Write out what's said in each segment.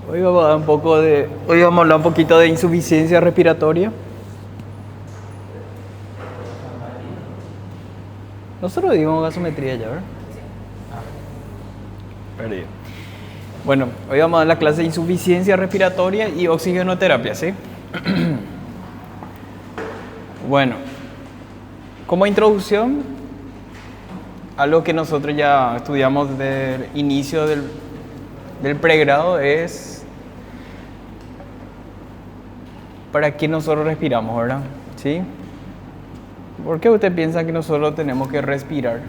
Hoy vamos a hablar un poquito de insuficiencia respiratoria. Nosotros dimos gasometría ya, ¿verdad? Perdido. Bueno, hoy vamos a dar la clase de insuficiencia respiratoria y oxigenoterapia, ¿sí? Bueno, como introducción, algo que nosotros ya estudiamos desde el inicio del pregrado es para qué nosotros respiramos, ¿verdad? ¿Sí? ¿Por qué usted piensa que nosotros tenemos que respirar?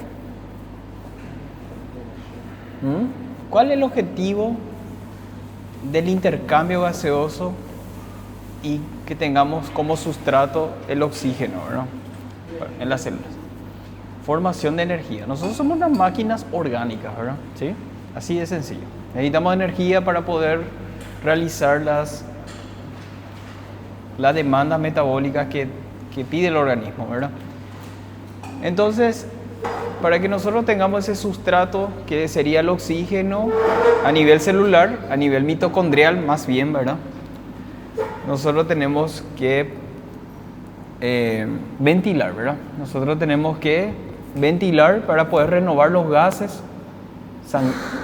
¿Cuál es el objetivo del intercambio gaseoso y que tengamos como sustrato el oxígeno, ¿verdad? En las células? Formación de energía. Nosotros somos unas máquinas orgánicas, ¿verdad? ¿Sí? Así de sencillo. Necesitamos energía para poder realizar las demandas metabólicas que pide el organismo, ¿verdad? Entonces, para que nosotros tengamos ese sustrato que sería el oxígeno a nivel celular, a nivel mitocondrial más bien, ¿verdad? Nosotros tenemos que ventilar, ¿verdad? Nosotros tenemos que ventilar para poder renovar los gases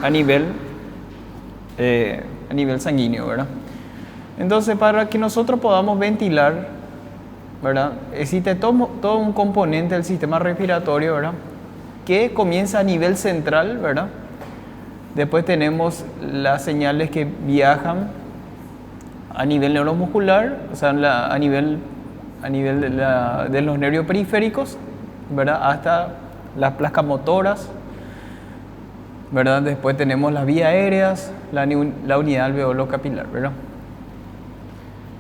a nivel sanguíneo, ¿verdad? Entonces, para que nosotros podamos ventilar, ¿verdad? Existe todo un componente del sistema respiratorio, ¿verdad? Que comienza a nivel central, ¿verdad? Después tenemos las señales que viajan a nivel neuromuscular, o sea, a nivel de los nervios periféricos, ¿verdad? Hasta las placas motoras, ¿verdad? Después tenemos las vías aéreas, la unidad alveolo capilar, ¿verdad?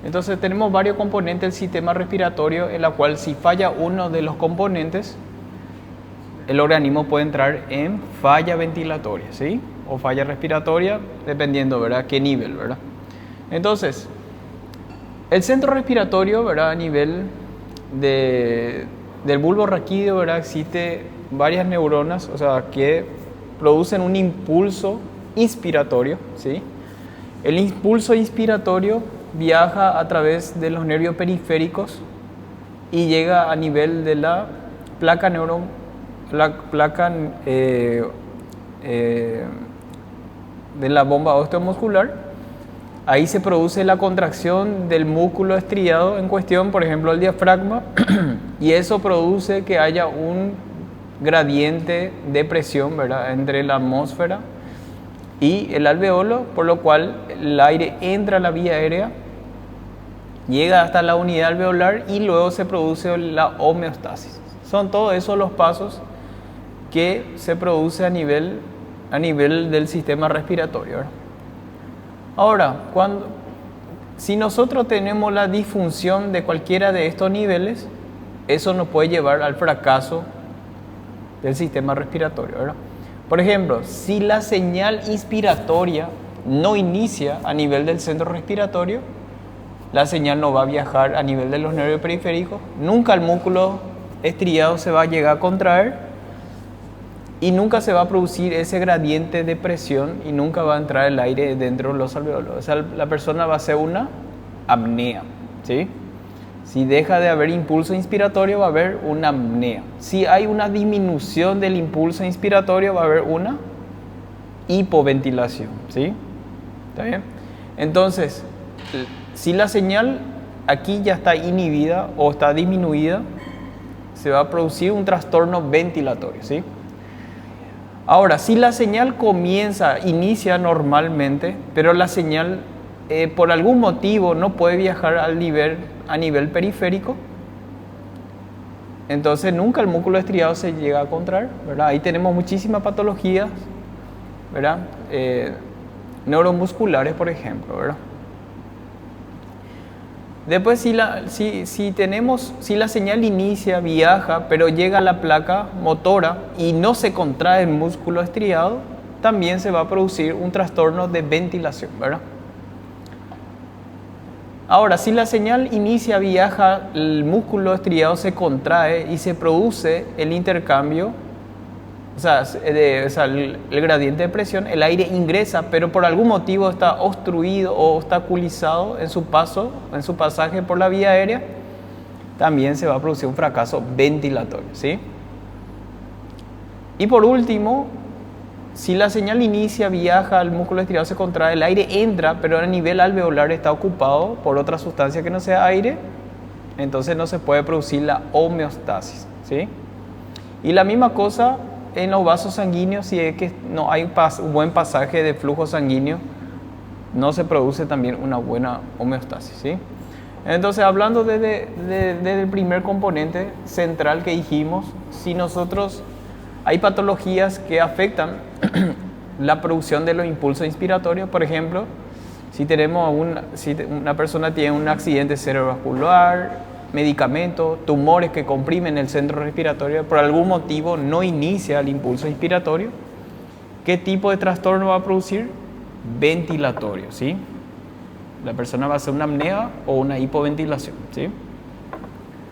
Entonces tenemos varios componentes del sistema respiratorio en la cual si falla uno de los componentes, el organismo puede entrar en falla ventilatoria, ¿sí? O falla respiratoria, dependiendo, ¿verdad? Qué nivel, ¿verdad? Entonces, el centro respiratorio, ¿verdad? A nivel del bulbo raquídeo, ¿verdad? Existe varias neuronas, o sea, que producen un impulso inspiratorio, ¿sí? El impulso inspiratorio viaja a través de los nervios periféricos y llega a nivel de la placa de la bomba osteomuscular. Ahí se produce la contracción del músculo estriado en cuestión, por ejemplo el diafragma, y eso produce que haya un gradiente de presión, ¿verdad? Entre la atmósfera y el alveolo, por lo cual el aire entra a la vía aérea, llega hasta la unidad alveolar y luego se produce la homeostasis. Son todos esos los pasos que se produce a nivel del sistema respiratorio, ¿verdad? Ahora, si nosotros tenemos la disfunción de cualquiera de estos niveles, eso nos puede llevar al fracaso del sistema respiratorio, ¿verdad? Por ejemplo, si la señal inspiratoria no inicia a nivel del centro respiratorio, la señal no va a viajar a nivel de los nervios periféricos, nunca el músculo estriado se va a llegar a contraer y nunca se va a producir ese gradiente de presión y nunca va a entrar el aire dentro de los alveolos. O sea, la persona va a hacer una apnea, ¿sí? Si deja de haber impulso inspiratorio, va a haber una apnea. Si hay una disminución del impulso inspiratorio, va a haber una hipoventilación, ¿sí? ¿Está bien? Entonces, si la señal aquí ya está inhibida o está disminuida, se va a producir un trastorno ventilatorio, ¿sí? Ahora, si la señal inicia normalmente, pero la señal por algún motivo no puede viajar a nivel periférico, entonces nunca el músculo estriado se llega a contraer, ¿verdad? Ahí tenemos muchísimas patologías, ¿verdad? Neuromusculares, por ejemplo, ¿verdad? Después, si la señal inicia, viaja, pero llega a la placa motora y no se contrae el músculo estriado, también se va a producir un trastorno de ventilación, ¿verdad? Ahora, si la señal inicia, viaja, el músculo estriado se contrae y se produce el intercambio o sea, el gradiente de presión, el aire ingresa, pero por algún motivo está obstruido o obstaculizado en su paso, en su pasaje por la vía aérea, también se va a producir un fracaso ventilatorio, ¿sí? Y por último, si la señal inicia, viaja, el músculo estriado se contrae, el aire entra, pero a nivel alveolar está ocupado por otra sustancia que no sea aire, entonces no se puede producir la homeostasis, ¿sí? Y la misma cosa en los vasos sanguíneos, si es que no hay un buen pasaje de flujo sanguíneo, no se produce también una buena homeostasis, ¿sí? Entonces, hablando desde el primer componente central que dijimos, si nosotros hay patologías que afectan la producción de los impulsos inspiratorios, por ejemplo, si una persona tiene un accidente cerebrovascular, medicamentos, tumores que comprimen el centro respiratorio, por algún motivo no inicia el impulso inspiratorio, ¿qué tipo de trastorno va a producir? Ventilatorio, ¿sí? La persona va a hacer una apnea o una hipoventilación, ¿sí?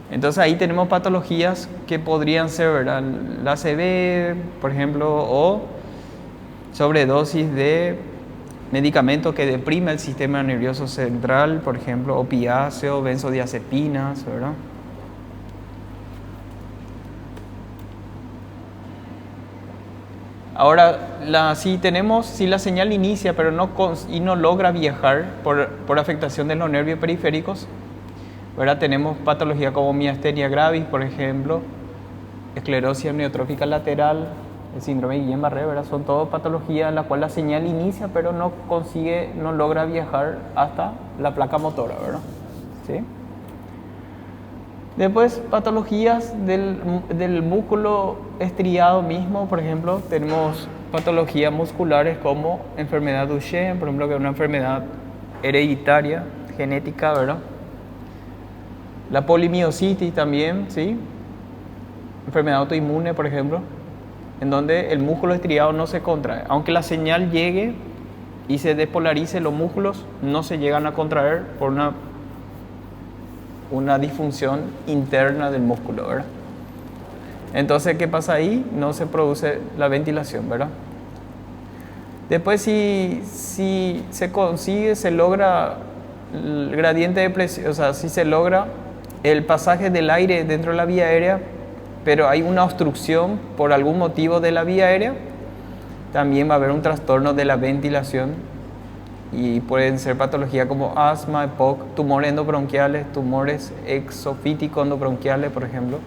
Entonces ahí tenemos patologías que podrían ser, ¿verdad?, la ACV, por ejemplo, o sobredosis de medicamentos que deprimen el sistema nervioso central, por ejemplo, opiáceos, benzodiazepinas, ¿verdad? Ahora, si la señal inicia pero no logra viajar por afectación de los nervios periféricos, ¿verdad? Tenemos patología como miastenia gravis, por ejemplo, esclerosis amniotrófica lateral, el síndrome de Guillain-Barré, ¿verdad? Son todas patologías en las cuales la señal inicia pero no logra viajar hasta la placa motora, ¿verdad? ¿Sí? Después, patologías del músculo estriado mismo, por ejemplo, tenemos patologías musculares como enfermedad Duchenne, por ejemplo, que es una enfermedad hereditaria, genética, ¿verdad? La polimiositis también, ¿sí? Enfermedad autoinmune, por ejemplo, en donde el músculo estriado no se contrae. Aunque la señal llegue y se despolarice, los músculos no se llegan a contraer por una disfunción interna del músculo, ¿verdad? Entonces, ¿qué pasa ahí? No se produce la ventilación, ¿verdad? Después, si se logra el gradiente de presión, o sea, si se logra el pasaje del aire dentro de la vía aérea, pero hay una obstrucción por algún motivo de la vía aérea, también va a haber un trastorno de la ventilación y pueden ser patologías como asma, EPOC, tumores endobronquiales, tumores exofíticos endobronquiales, por ejemplo.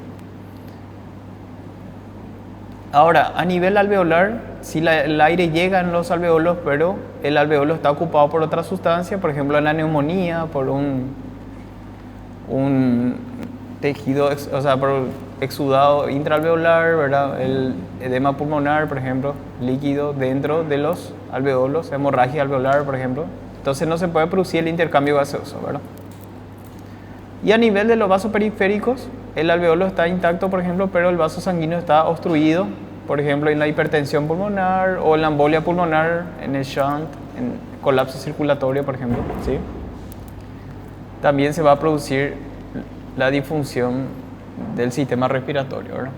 Ahora, a nivel alveolar, si el aire llega en los alveolos, pero el alveolo está ocupado por otra sustancia, por ejemplo, la neumonía, por un tejido, o sea, por exudado intraalveolar, ¿verdad? El edema pulmonar, por ejemplo, líquido dentro de los alveolos, hemorragia alveolar, por ejemplo. Entonces no se puede producir el intercambio gaseoso, ¿verdad? Y a nivel de los vasos periféricos, el alveolo está intacto, por ejemplo, pero el vaso sanguíneo está obstruido, por ejemplo, en la hipertensión pulmonar o en la embolia pulmonar, en el shunt, en colapso circulatorio, por ejemplo, ¿sí? También se va a producir la disfunción del sistema respiratorio, ¿verdad?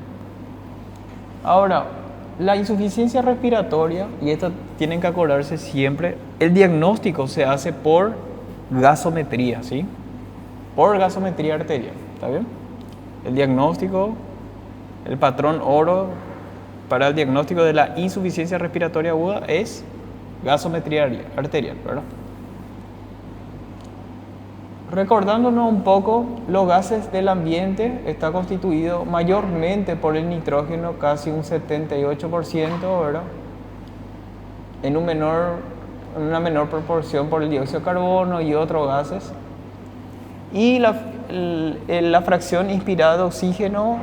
Ahora, la insuficiencia respiratoria, y esto tienen que acordarse siempre, el diagnóstico se hace por gasometría, ¿sí? Por gasometría arterial, ¿está bien? El diagnóstico, el patrón oro para el diagnóstico de la insuficiencia respiratoria aguda es gasometría arterial, ¿verdad? Recordándonos un poco, los gases del ambiente está constituido mayormente por el nitrógeno, casi un 78%, ¿verdad? En una menor proporción por el dióxido de carbono y otros gases. Y la fracción inspirada de oxígeno,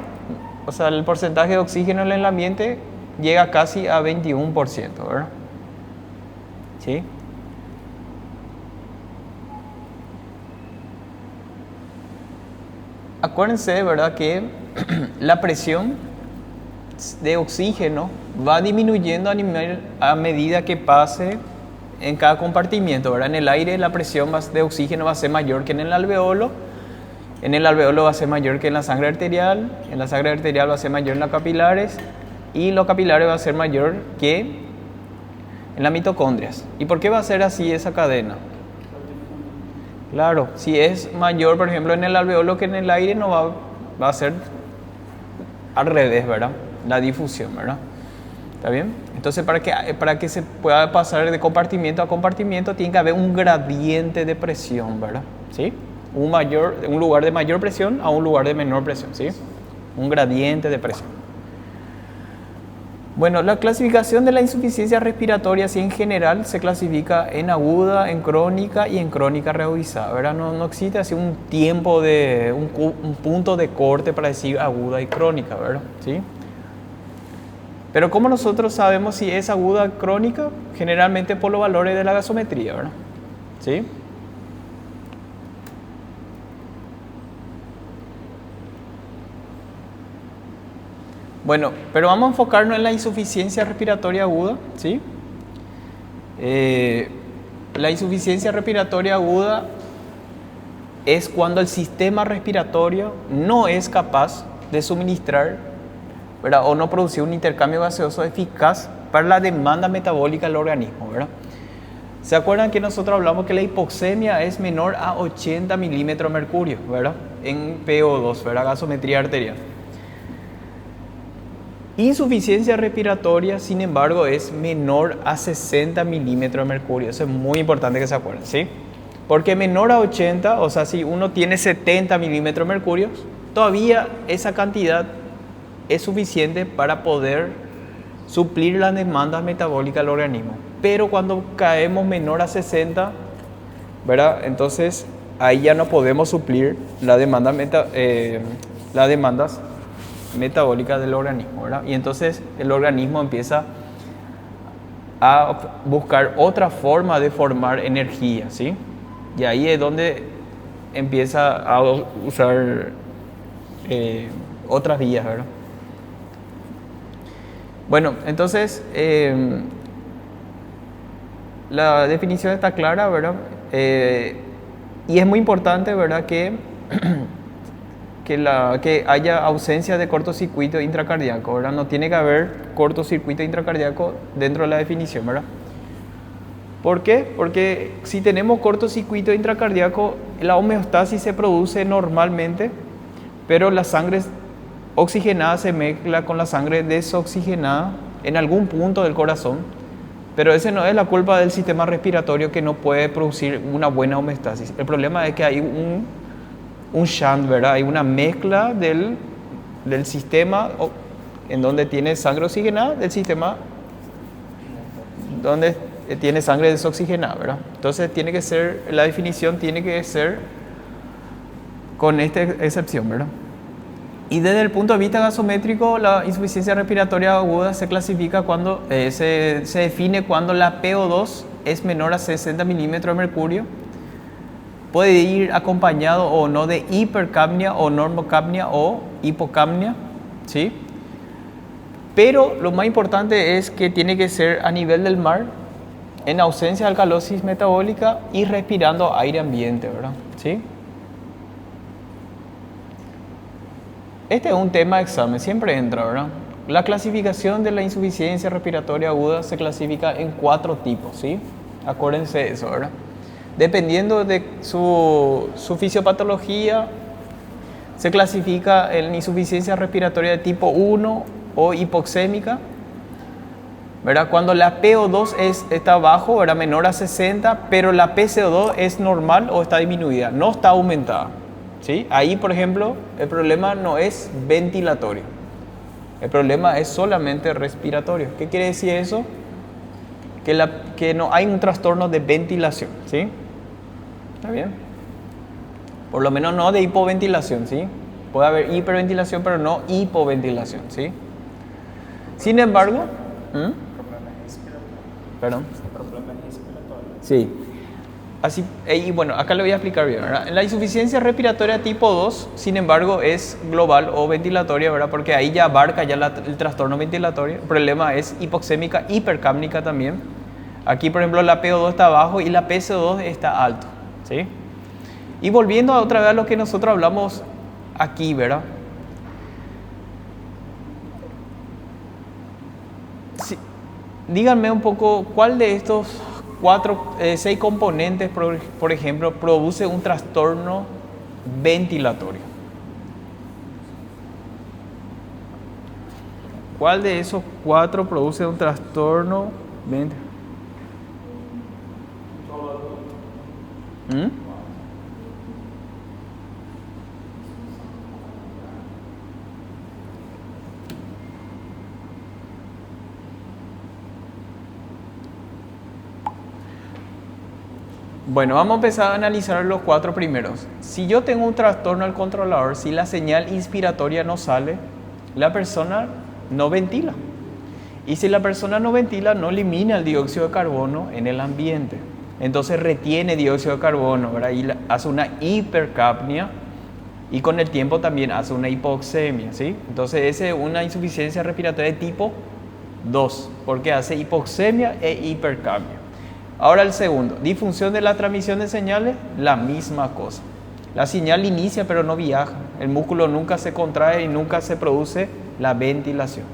o sea, el porcentaje de oxígeno en el ambiente llega casi a 21%, ¿verdad? ¿Sí? Acuérdense, ¿verdad?, que la presión de oxígeno va disminuyendo a medida que pase en cada compartimiento, ¿verdad? En el aire la presión de oxígeno va a ser mayor que en el alveolo va a ser mayor que en la sangre arterial va a ser mayor en las capilares y los capilares va a ser mayor que en las mitocondrias. ¿Y por qué va a ser así esa cadena? Claro, si es mayor, por ejemplo, en el alveolo que en el aire, no va a ser al revés, ¿verdad? La difusión, ¿verdad? ¿Está bien? Entonces, para que se pueda pasar de compartimiento a compartimiento, tiene que haber un gradiente de presión, ¿verdad? ¿Sí? Un lugar de mayor presión a un lugar de menor presión, ¿sí? Un gradiente de presión. Bueno, la clasificación de la insuficiencia respiratoria, así en general, se clasifica en aguda, en crónica y en crónica reagudizada, ¿verdad? No existe así un tiempo un punto de corte para decir aguda y crónica, ¿verdad? ¿Sí? Pero ¿cómo nosotros sabemos si es aguda o crónica? Generalmente por los valores de la gasometría, ¿verdad? ¿Sí? Bueno, pero vamos a enfocarnos en la insuficiencia respiratoria aguda, ¿sí? La insuficiencia respiratoria aguda es cuando el sistema respiratorio no es capaz de suministrar, ¿verdad?, o no producir un intercambio gaseoso eficaz para la demanda metabólica del organismo, ¿verdad? ¿Se acuerdan que nosotros hablamos que la hipoxemia es menor a 80 milímetros de mercurio, ¿verdad? En PO2, ¿verdad? Gasometría arterial. Insuficiencia respiratoria, sin embargo, es menor a 60 milímetros de mercurio. Eso es muy importante que se acuerden, ¿sí? Porque menor a 80, o sea, si uno tiene 70 milímetros de mercurio, todavía esa cantidad es suficiente para poder suplir la demanda metabólica del organismo. Pero cuando caemos menor a 60, ¿verdad?, entonces ahí ya no podemos suplir las demandas metabólicas del organismo, ¿verdad? Y entonces el organismo empieza a buscar otra forma de formar energía, ¿sí? Y ahí es donde empieza a usar otras vías, ¿verdad? Bueno, entonces la definición está clara, ¿verdad? Y es muy importante, ¿verdad?, que haya ausencia de cortocircuito intracardíaco, ¿verdad? No tiene que haber cortocircuito intracardíaco dentro de la definición, ¿verdad? ¿Por qué? Porque si tenemos cortocircuito intracardíaco, la homeostasis se produce normalmente, pero la sangre oxigenada se mezcla con la sangre desoxigenada en algún punto del corazón, pero ese no es la culpa del sistema respiratorio que no puede producir una buena homeostasis. El problema es que hay un shunt, ¿verdad? Hay una mezcla del sistema en donde tiene sangre oxigenada del sistema donde tiene sangre desoxigenada, ¿verdad? Entonces la definición tiene que ser con esta excepción, ¿verdad? Y desde el punto de vista gasométrico, la insuficiencia respiratoria aguda se clasifica cuando se define cuando la PO2 es menor a 60 milímetros de mercurio. Puede ir acompañado o no de hipercapnia o normocapnia o hipocapnia, ¿sí? Pero lo más importante es que tiene que ser a nivel del mar, en ausencia de alcalosis metabólica y respirando aire ambiente, ¿verdad? ¿Sí? Este es un tema de examen, siempre entra, ¿verdad? La clasificación de la insuficiencia respiratoria aguda se clasifica en 4 tipos, ¿sí? Acuérdense de eso, ¿verdad? Dependiendo de su fisiopatología, se clasifica en insuficiencia respiratoria de tipo 1 o hipoxémica, ¿verdad? Cuando la PO2 está bajo, ¿verdad?, menor a 60, pero la PCO2 es normal o está disminuida, no está aumentada, ¿sí? Ahí, por ejemplo, el problema no es ventilatorio, el problema es solamente respiratorio. ¿Qué quiere decir eso? Que no hay un trastorno de ventilación, ¿sí? ¿Está bien? Por lo menos no de hipoventilación, ¿sí? Puede haber hiperventilación, pero no hipoventilación, ¿sí? Sin embargo, ¿perdón? Sí. Así, y bueno, acá le voy a explicar bien, ¿verdad? La insuficiencia respiratoria tipo 2, sin embargo, es global o ventilatoria, ¿verdad? Porque ahí ya abarca ya el trastorno ventilatorio. El problema es hipoxémica, hipercápnica también. Aquí, por ejemplo, la PO2 está bajo y la PCO2 está alto, ¿sí? Y volviendo otra vez a lo que nosotros hablamos aquí, ¿verdad? Díganme un poco, ¿cuál de estos seis componentes, por ejemplo, produce un trastorno ventilatorio? ¿Cuál de esos cuatro produce un trastorno ventilatorio? Bueno, vamos a empezar a analizar los cuatro primeros. Si yo tengo un trastorno al controlador, si la señal inspiratoria no sale, la persona no ventila. Y si la persona no ventila, no elimina el dióxido de carbono en el ambiente. Entonces retiene dióxido de carbono, ¿verdad? Y hace una hipercapnia y con el tiempo también hace una hipoxemia, ¿sí? Entonces esa es una insuficiencia respiratoria de tipo 2, porque hace hipoxemia e hipercapnia. Ahora el segundo, disfunción de la transmisión de señales, la misma cosa. La señal inicia pero no viaja, el músculo nunca se contrae y nunca se produce la ventilación.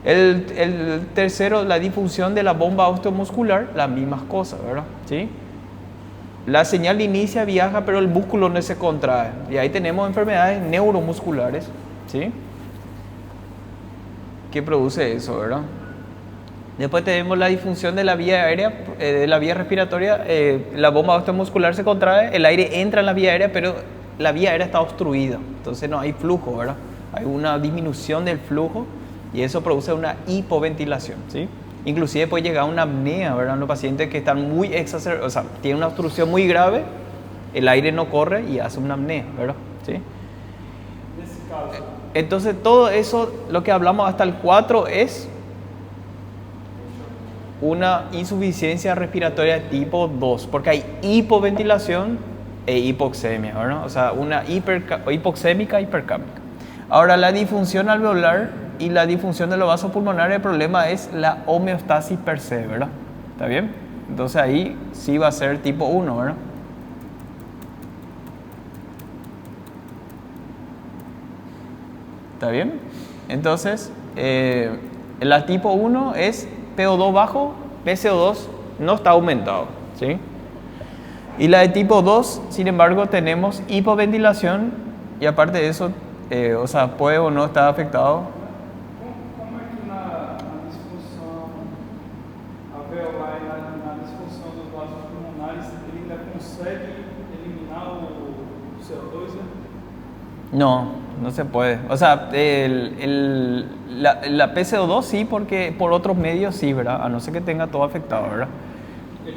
El tercero, la disfunción de la bomba osteomuscular, las mismas cosas, ¿verdad? ¿Sí? La señal inicia, viaja, pero el músculo no se contrae. Y ahí tenemos enfermedades neuromusculares, ¿sí? ¿Qué produce eso, verdad? Después tenemos la disfunción de la vía aérea, de la vía respiratoria. La bomba osteomuscular se contrae, el aire entra en la vía aérea, pero la vía aérea está obstruida. Entonces no hay flujo, ¿verdad? Hay una disminución del flujo y eso produce una hipoventilación, ¿sí? Inclusive puede llegar a una apnea, ¿verdad? Los pacientes que están muy exacerbados, o sea, tienen una obstrucción muy grave, el aire no corre y hace una apnea, ¿verdad? ¿Sí? Entonces todo eso, lo que hablamos hasta el 4 es una insuficiencia respiratoria tipo 2, porque hay hipoventilación e hipoxemia, ¿verdad? O sea, una hipoxémica hipercámica. Ahora, la disfunción alveolar y la disfunción de los vasos pulmonares, el problema es la homeostasis per se, ¿verdad? ¿Está bien? Entonces ahí sí va a ser tipo 1, ¿verdad? ¿Está bien? Entonces, la tipo 1 es PO2 bajo, PCO2 no está aumentado, ¿sí? Y la de tipo 2, sin embargo, tenemos hipoventilación y aparte de eso, o sea, puede o no estar afectado. Como é que na disfunção alveolar e na disfunção dos vasos pulmonares ele ainda consegue eliminar o CO2, né? No, no se puede. O sea, la PCO2 sí, porque por otros medios sí, ¿verdad? A no ser que tenga todo afectado, ¿verdad?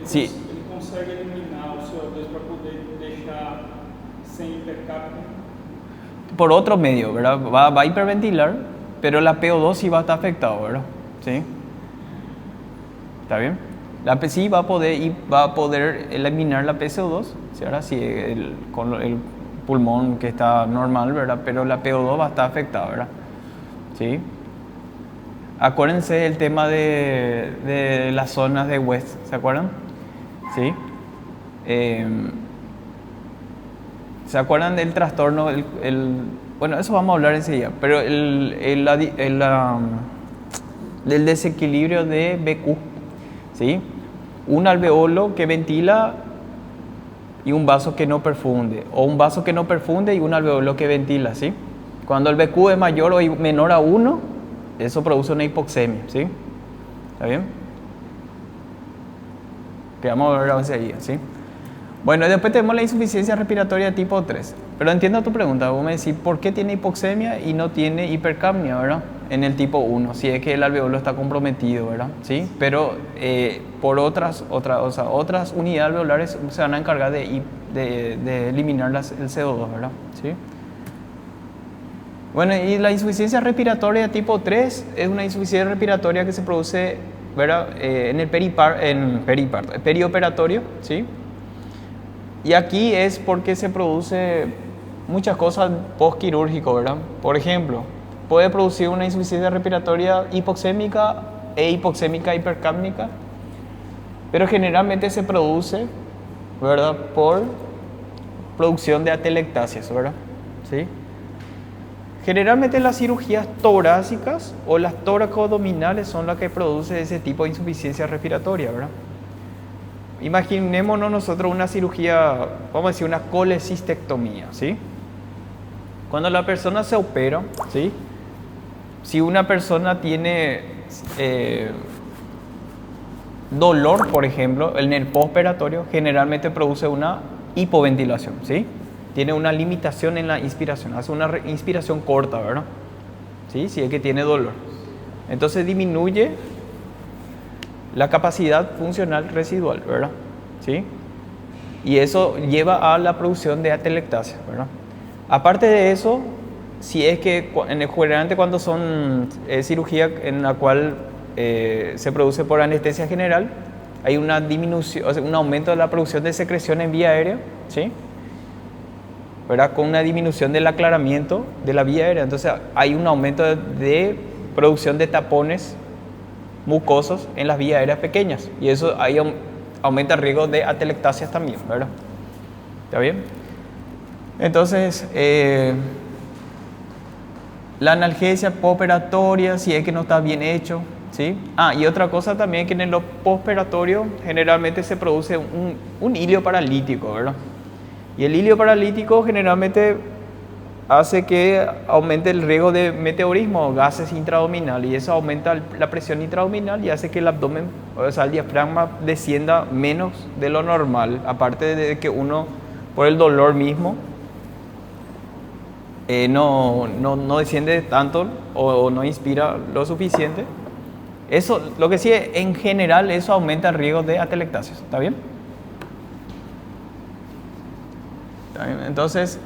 Sí. Ele consegue eliminar o CO2 para poder deixar sem hipercapnia? Por otro medio, ¿verdad? Va a hiperventilar, pero la PO2 sí va a estar afectado, ¿verdad? ¿Sí? ¿Está bien? La sí va a poder eliminar la PCO2, ¿sí? Ahora sí, con el pulmón que está normal, ¿verdad? Pero la PO2 va a estar afectada, ¿verdad? ¿Sí? Acuérdense el tema de las zonas de West, ¿se acuerdan? ¿Sí? ¿Se acuerdan del trastorno? Bueno, eso vamos a hablar enseguida, pero del desequilibrio de BQ, ¿sí? Un alveolo que ventila y un vaso que no perfunde, o un vaso que no perfunde y un alveolo que ventila, ¿sí? Cuando el BQ es mayor o menor a 1, eso produce una hipoxemia, ¿sí? ¿Está bien? Que vamos a ver enseguida, ¿sí? Bueno, y después tenemos la insuficiencia respiratoria tipo 3. Pero entiendo tu pregunta, vos me decís, ¿por qué tiene hipoxemia y no tiene hipercapnia, verdad? En el tipo 1, si es que el alveolo está comprometido, ¿verdad? ¿Sí? Pero por otras unidades alveolares se van a encargar de eliminar el CO2, ¿verdad? ¿Sí? Bueno, y la insuficiencia respiratoria tipo 3 es una insuficiencia respiratoria que se produce, ¿verdad? En el perioperatorio, ¿sí? Y aquí es porque se produce muchas cosas postquirúrgico, ¿verdad? Por ejemplo, puede producir una insuficiencia respiratoria hipoxémica e hipoxémica hipercápnica, pero generalmente se produce, ¿verdad? Por producción de atelectasias, ¿verdad? ¿Sí? Generalmente las cirugías torácicas o las toracoabdominales son las que producen ese tipo de insuficiencia respiratoria, ¿verdad? Imaginémonos nosotros una cirugía, vamos a decir una colecistectomía, ¿sí? Cuando la persona se opera, ¿sí? Si una persona tiene dolor, por ejemplo, en el postoperatorio, generalmente produce una hipoventilación, ¿sí? Tiene una limitación en la inspiración, hace una inspiración corta, ¿verdad? ¿Sí? Si es que tiene dolor. Entonces disminuye la capacidad funcional residual, ¿verdad? ¿Sí? Y eso lleva a la producción de atelectasia, ¿verdad? Aparte de eso, si es que generalmente cuando son cirugía en la cual se produce por anestesia general, hay una disminución, o sea, un aumento de la producción de secreción en vía aérea, ¿sí? ¿Verdad? Con una disminución del aclaramiento de la vía aérea. Entonces hay un aumento de producción de tapones mucosos en las vías aéreas pequeñas y eso ahí aumenta el riesgo de atelectasias también, ¿verdad? ¿Está bien? Entonces, la analgesia postoperatoria, si es que no está bien hecho, ¿sí? Y otra cosa también que en los postoperatorios generalmente se produce un hilio paralítico, ¿verdad? Y el hilio paralítico generalmente hace que aumente el riesgo de meteorismo, gases intraabdominales, y eso aumenta la presión intraabdominal y hace que el abdomen, o sea, el diafragma descienda menos de lo normal, aparte de que uno, por el dolor mismo, no desciende tanto o no inspira lo suficiente. Eso, lo que sí, en general, eso aumenta el riesgo de atelectasias, ¿está bien? ¿Está bien? Entonces,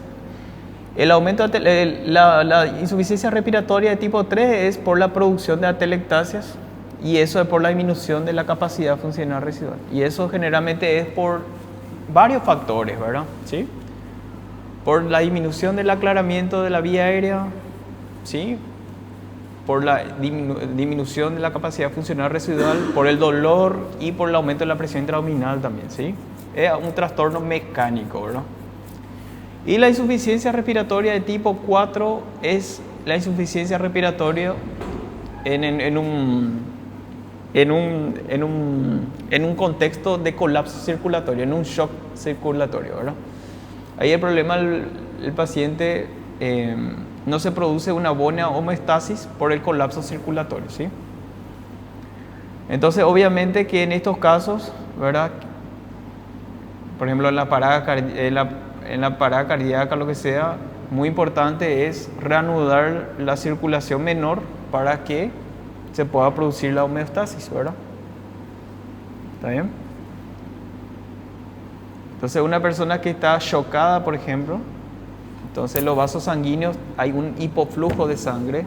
el aumento de la insuficiencia respiratoria de tipo 3 es por la producción de atelectasias y eso es por la disminución de la capacidad funcional residual. Y eso generalmente es por varios factores, ¿verdad? ¿Sí? Por la disminución del aclaramiento de la vía aérea, ¿sí? Por la disminución de la capacidad funcional residual, por el dolor y por el aumento de la presión intraabdominal también, ¿sí? Es un trastorno mecánico, ¿verdad? Y la insuficiencia respiratoria de tipo 4 es la insuficiencia respiratoria en un contexto de colapso circulatorio, en un shock circulatorio, ¿verdad? Ahí el problema, el paciente no se produce una buena homeostasis por el colapso circulatorio, ¿sí? Entonces, obviamente que en estos casos, ¿verdad? Por ejemplo, en la parada cardíaca, lo que sea, muy importante es reanudar la circulación menor para que se pueda producir la homeostasis, ¿verdad? ¿Está bien? Entonces, una persona que está chocada, por ejemplo, entonces los vasos sanguíneos, hay un hipoflujo de sangre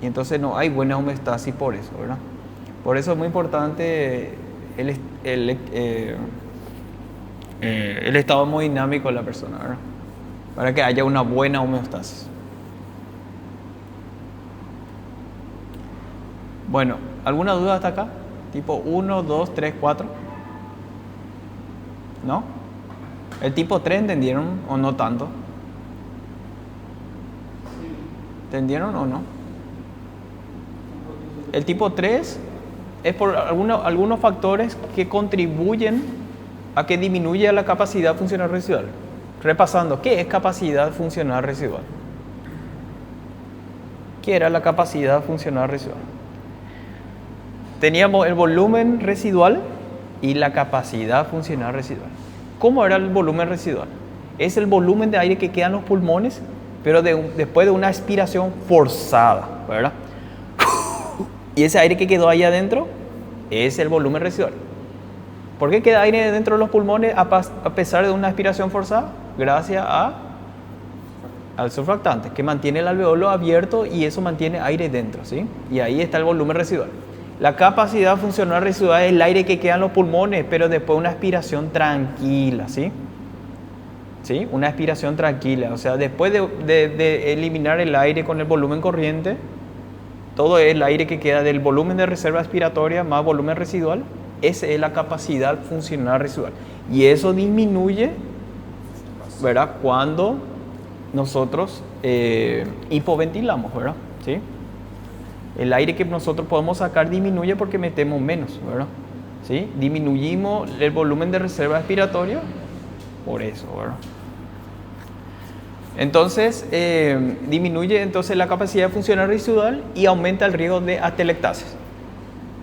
y entonces no hay buena homeostasis por eso, ¿verdad? Por eso es muy importante el estado hemodinámico de la persona, ¿verdad? Para que haya una buena homeostasis. Bueno, ¿alguna duda hasta acá? Tipo 1, 2, 3, 4. ¿No? ¿El tipo 3 entendieron o no tanto? ¿Entendieron o no? El tipo 3 es por algunos factores que contribuyen a que disminuya la capacidad funcional residual. Repasando, ¿qué es capacidad funcional residual? ¿Qué era la capacidad funcional residual? Teníamos el volumen residual y la capacidad funcional residual. ¿Cómo era el volumen residual? Es el volumen de aire que queda en los pulmones, pero después de una aspiración forzada, ¿verdad? Y ese aire que quedó ahí adentro es el volumen residual. ¿Por qué queda aire dentro de los pulmones a pesar de una aspiración forzada? Gracias al surfactante, que mantiene el alveolo abierto y eso mantiene aire dentro, ¿sí? Y ahí está el volumen residual. La capacidad funcional residual es el aire que queda en los pulmones, pero después de una aspiración tranquila, ¿sí? ¿Sí? Una aspiración tranquila, o sea, después de eliminar el aire con el volumen corriente, todo el aire que queda del volumen de reserva aspiratoria más volumen residual, esa es la capacidad funcional residual. Y eso disminuye, ¿verdad? Cuando nosotros hipoventilamos, ¿verdad? ¿Sí? El aire que nosotros podemos sacar disminuye porque metemos menos, ¿verdad? ¿Sí? Disminuimos el volumen de reserva respiratoria por eso, ¿verdad? Entonces, disminuye entonces la capacidad funcional residual y aumenta el riesgo de atelectasis.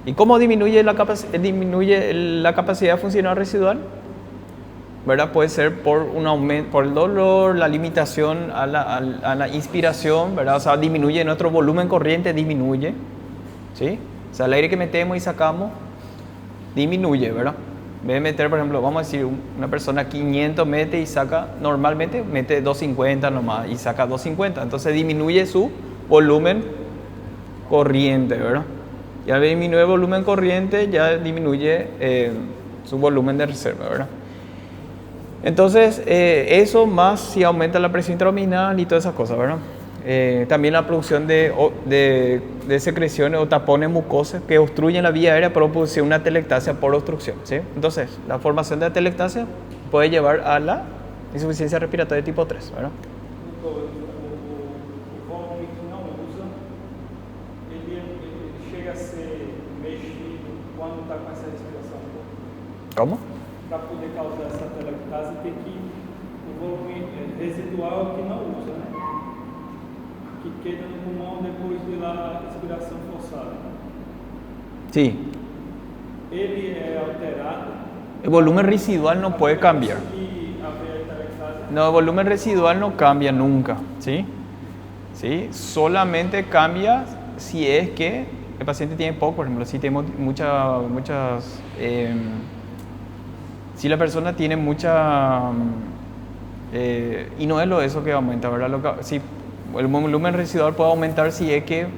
¿Y cómo disminuye la capacidad funcional residual? ¿Verdad? Puede ser por un aumento, por el dolor, la limitación a la inspiración, ¿verdad? O sea, disminuye nuestro volumen corriente, disminuye, ¿sí? O sea, el aire que metemos y sacamos disminuye, ¿verdad? En vez de meter, por ejemplo, vamos a decir, una persona 500 mete y saca, normalmente mete 250 nomás y saca 250. Entonces disminuye su volumen corriente, ¿verdad? Ya disminuye el volumen corriente, ya disminuye su volumen de reserva, ¿verdad? Entonces, eso más si aumenta la presión intraabdominal y todas esas cosas, ¿verdad? También la producción de secreciones o tapones mucosos que obstruyen la vía aérea para producir una atelectasia por obstrucción, ¿sí? Entonces, la formación de atelectasia puede llevar a la insuficiencia respiratoria tipo 3, ¿verdad? O volume que não usa, ele chega a ser mexido quando está com essa respiração. ¿Cómo? Para poder causar essa atelectase, tem que o volume residual que não usa, né? Que queda no pulmão depois de lá respiração forçada. Sí. Ele é alterado. El volumen residual no puede cambiar. No, el volumen residual no cambia nunca, ¿sí? ¿Sí? Solamente cambia si es que el paciente tiene poco, por ejemplo, si tenemos si la persona tiene mucha, y no es lo eso que aumenta, ¿verdad? Si el volumen residual puede aumentar si es que el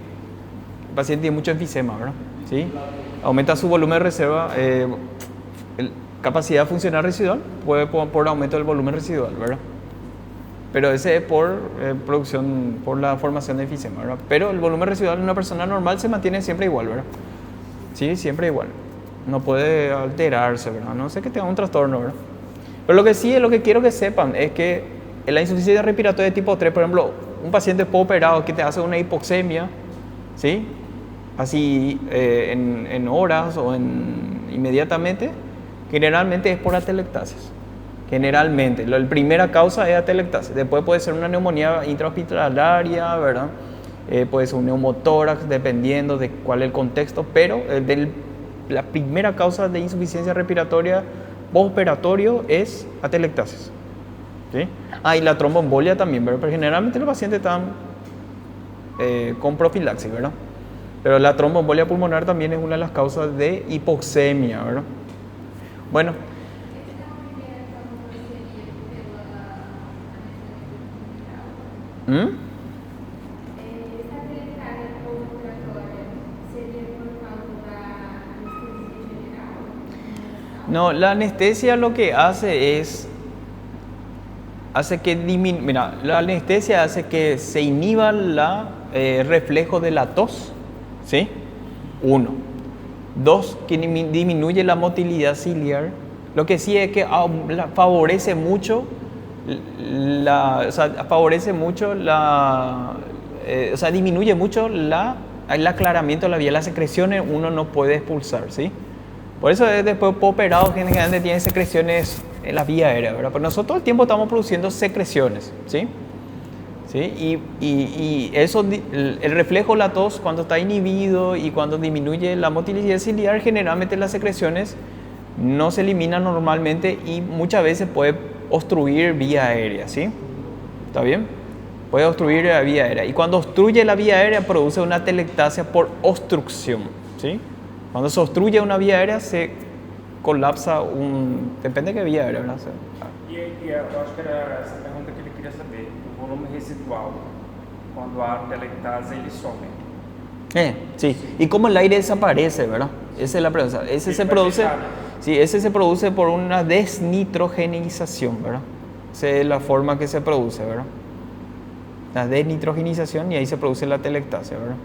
paciente tiene mucho enfisema, ¿verdad? ¿Sí? Aumenta su volumen de reserva, capacidad funcional residual, puede por aumento del volumen residual, ¿verdad? Pero ese es por producción, por la formación de enfisema, ¿verdad? Pero el volumen residual en una persona normal se mantiene siempre igual, ¿verdad? Sí, siempre igual. No puede alterarse, ¿verdad? No sé que tenga un trastorno, ¿verdad? Pero lo que sí es lo que quiero que sepan es que en la insuficiencia respiratoria de tipo 3, por ejemplo, un paciente postoperado que te hace una hipoxemia, ¿sí? Así en horas o inmediatamente, generalmente es por atelectasis. Generalmente, la primera causa es atelectasis. Después puede ser una neumonía intrahospitalaria, ¿verdad? Puede ser un neumotórax, dependiendo de cuál es el contexto, pero la primera causa de insuficiencia respiratoria postoperatorio es atelectasis, ¿sí? Y la tromboembolia también, ¿verdad? Pero generalmente los pacientes están con profilaxis, ¿verdad? Pero la tromboembolia pulmonar también es una de las causas de hipoxemia, ¿verdad? Bueno. No, la anestesia lo que hace es la anestesia hace que se inhiba el reflejo de la tos, ¿sí? 1. 2, que disminuye la motilidad ciliar. Lo que sí es que favorece mucho disminuye mucho el aclaramiento de la vía. Las secreciones uno no puede expulsar, ¿sí? Por eso después postoperado generalmente tiene secreciones en la vía aérea, ¿verdad? Pero nosotros todo el tiempo estamos produciendo secreciones, ¿sí? ¿Sí? Y eso, el reflejo de la tos, cuando está inhibido y cuando disminuye la motilidad ciliar, generalmente las secreciones no se eliminan normalmente y muchas veces puede obstruir vía aérea, ¿sí? ¿Está bien? Puede obstruir la vía aérea. Y cuando obstruye la vía aérea, produce una atelectasia por obstrucción, ¿sí? Cuando se obstruye una vía aérea, se colapsa depende de qué vía aérea, ¿verdad? E eu acho que era essa pergunta que ele queria saber. O volume residual, cuando há atelectase, ele some. Sí. Y cómo el aire desaparece, ¿verdad? Esa es la pregunta. Ese se produce por una desnitrogenización, ¿verdad? Esa es la forma que se produce, ¿verdad? La desnitrogenización, y ahí se produce la atelectasia, ¿verdad?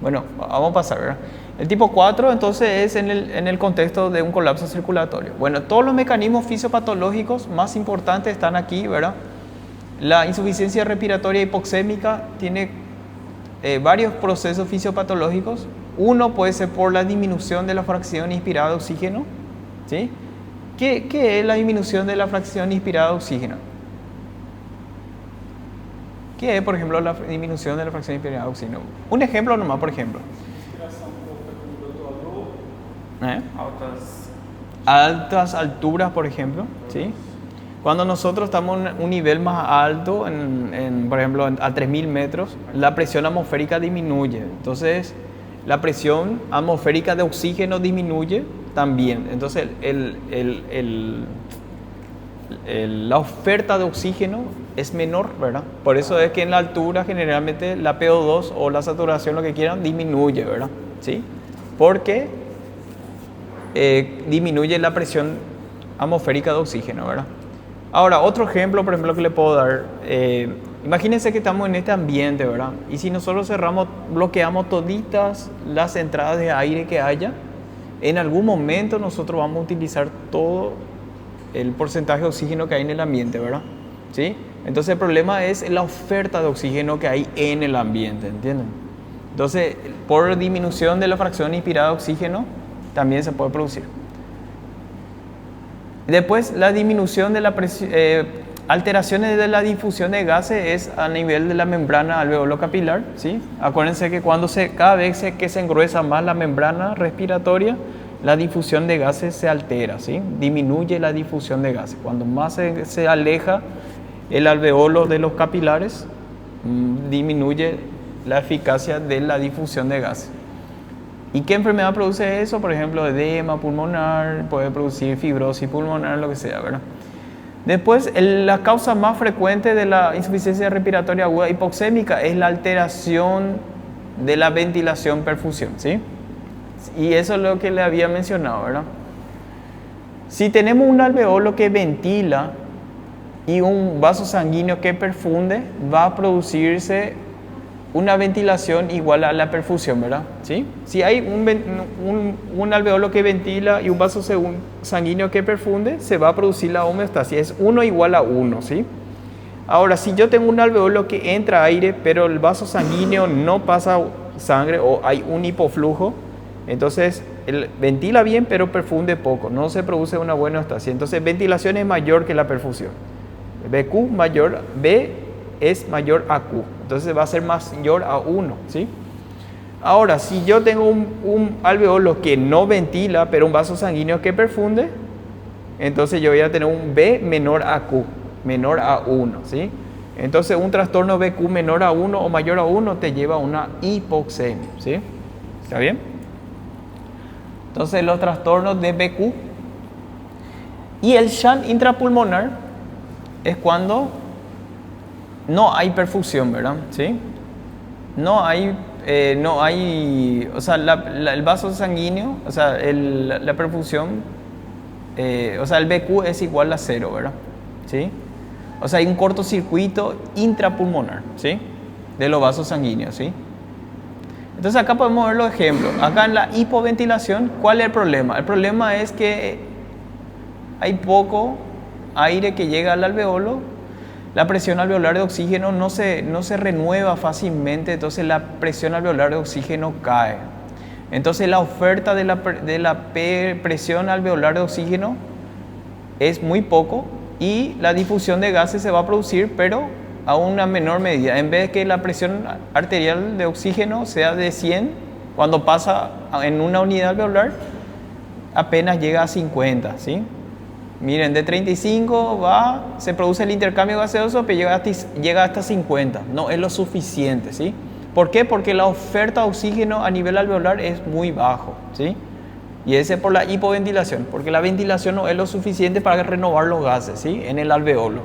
Bueno, vamos a pasar, ¿verdad? El tipo 4 entonces es en el contexto de un colapso circulatorio. Bueno, todos los mecanismos fisiopatológicos más importantes están aquí, ¿verdad? La insuficiencia respiratoria hipoxémica tiene varios procesos fisiopatológicos. Uno puede ser por la disminución de la fracción inspirada de oxígeno, ¿sí? ¿Qué es la disminución de la fracción inspirada de oxígeno? ¿Qué es, por ejemplo, la disminución de la fracción inspirada de oxígeno? Un ejemplo nomás, por ejemplo. Respiração pouca com doador. Altas alturas, por ejemplo, ¿sí? Cuando nosotros estamos en un nivel más alto, por ejemplo, a 3.000 metros, la presión atmosférica disminuye. Entonces, la presión atmosférica de oxígeno disminuye también. Entonces, la oferta de oxígeno es menor, ¿verdad? Por eso es que en la altura generalmente la PO2 o la saturación, lo que quieran, disminuye, ¿verdad? ¿Sí? Porque disminuye la presión atmosférica de oxígeno, ¿verdad? Ahora, otro ejemplo, por ejemplo, que le puedo dar. Imagínense que estamos en este ambiente, ¿verdad? Y si nosotros bloqueamos toditas las entradas de aire que haya, en algún momento nosotros vamos a utilizar todo el porcentaje de oxígeno que hay en el ambiente, ¿verdad? ¿Sí? Entonces el problema es la oferta de oxígeno que hay en el ambiente, ¿entienden? Entonces, por disminución de la fracción inspirada de oxígeno, también se puede producir. Después, la disminución de la alteraciones de la difusión de gases es a nivel de la membrana alveolo capilar, ¿sí? Acuérdense que cada vez que se engruesa más la membrana respiratoria, la difusión de gases se altera, ¿sí? Disminuye la difusión de gases. Cuando más se aleja el alveolo de los capilares, disminuye la eficacia de la difusión de gases. ¿Y qué enfermedad produce eso? Por ejemplo, edema pulmonar, puede producir fibrosis pulmonar, lo que sea, ¿verdad? Después, la causa más frecuente de la insuficiencia respiratoria aguda hipoxémica es la alteración de la ventilación-perfusión, ¿sí? Y eso es lo que le había mencionado, ¿verdad? Si tenemos un alveolo que ventila y un vaso sanguíneo que perfunde, va a producirse una ventilación igual a la perfusión, ¿verdad? ¿Sí? Si hay un alveolo que ventila y un vaso sanguíneo que perfunde, se va a producir la homeostasis. Es 1 igual a 1, ¿sí? Ahora, si yo tengo un alveolo que entra aire, pero el vaso sanguíneo no pasa sangre o hay un hipoflujo, entonces ventila bien, pero perfunde poco. No se produce una buena homeostasis. Entonces, ventilación es mayor que la perfusión. BQ mayor, B es mayor a Q. Entonces va a ser mayor a 1, ¿sí? Ahora, si yo tengo un alveolo que no ventila, pero un vaso sanguíneo que perfunde, entonces yo voy a tener un B menor a Q, menor a 1, ¿sí? Entonces un trastorno BQ menor a 1 o mayor a 1 te lleva a una hipoxemia, ¿sí? ¿Está bien? Entonces los trastornos de BQ y el shunt intrapulmonar es cuando no hay perfusión, ¿verdad? ¿Sí? No hay, o sea, el vaso sanguíneo, o sea, la perfusión, o sea, el BQ es igual a 0, ¿verdad? ¿Sí? O sea, hay un cortocircuito intrapulmonar, ¿sí? De los vasos sanguíneos, ¿sí? Entonces acá podemos ver los ejemplos. Acá en la hipoventilación, ¿cuál es el problema? El problema es que hay poco aire que llega al alveolo. La presión alveolar de oxígeno no se renueva fácilmente, entonces la presión alveolar de oxígeno cae. Entonces la oferta de la presión alveolar de oxígeno es muy poco y la difusión de gases se va a producir, pero a una menor medida. En vez de que la presión arterial de oxígeno sea de 100, cuando pasa en una unidad alveolar, apenas llega a 50, ¿sí? Miren, de 35 se produce el intercambio gaseoso, pero llega hasta 50. No es lo suficiente, ¿sí? ¿Por qué? Porque la oferta de oxígeno a nivel alveolar es muy bajo, ¿sí? Y ese es por la hipoventilación, porque la ventilación no es lo suficiente para renovar los gases, ¿sí? En el alveolo.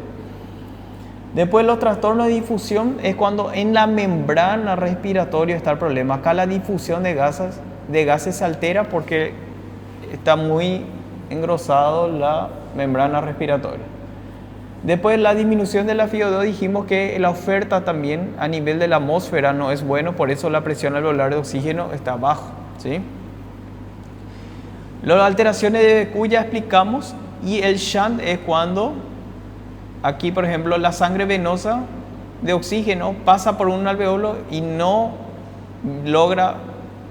Después los trastornos de difusión es cuando en la membrana respiratoria está el problema. Acá la difusión de gases se altera porque está muy engrosado la membrana respiratoria. Después la disminución de la FiO2, dijimos que la oferta también a nivel de la atmósfera no es bueno, por eso la presión alveolar de oxígeno está bajo, ¿sí? Las alteraciones de BQ ya explicamos, y el shunt es cuando aquí, por ejemplo, la sangre venosa de oxígeno pasa por un alveolo y no logra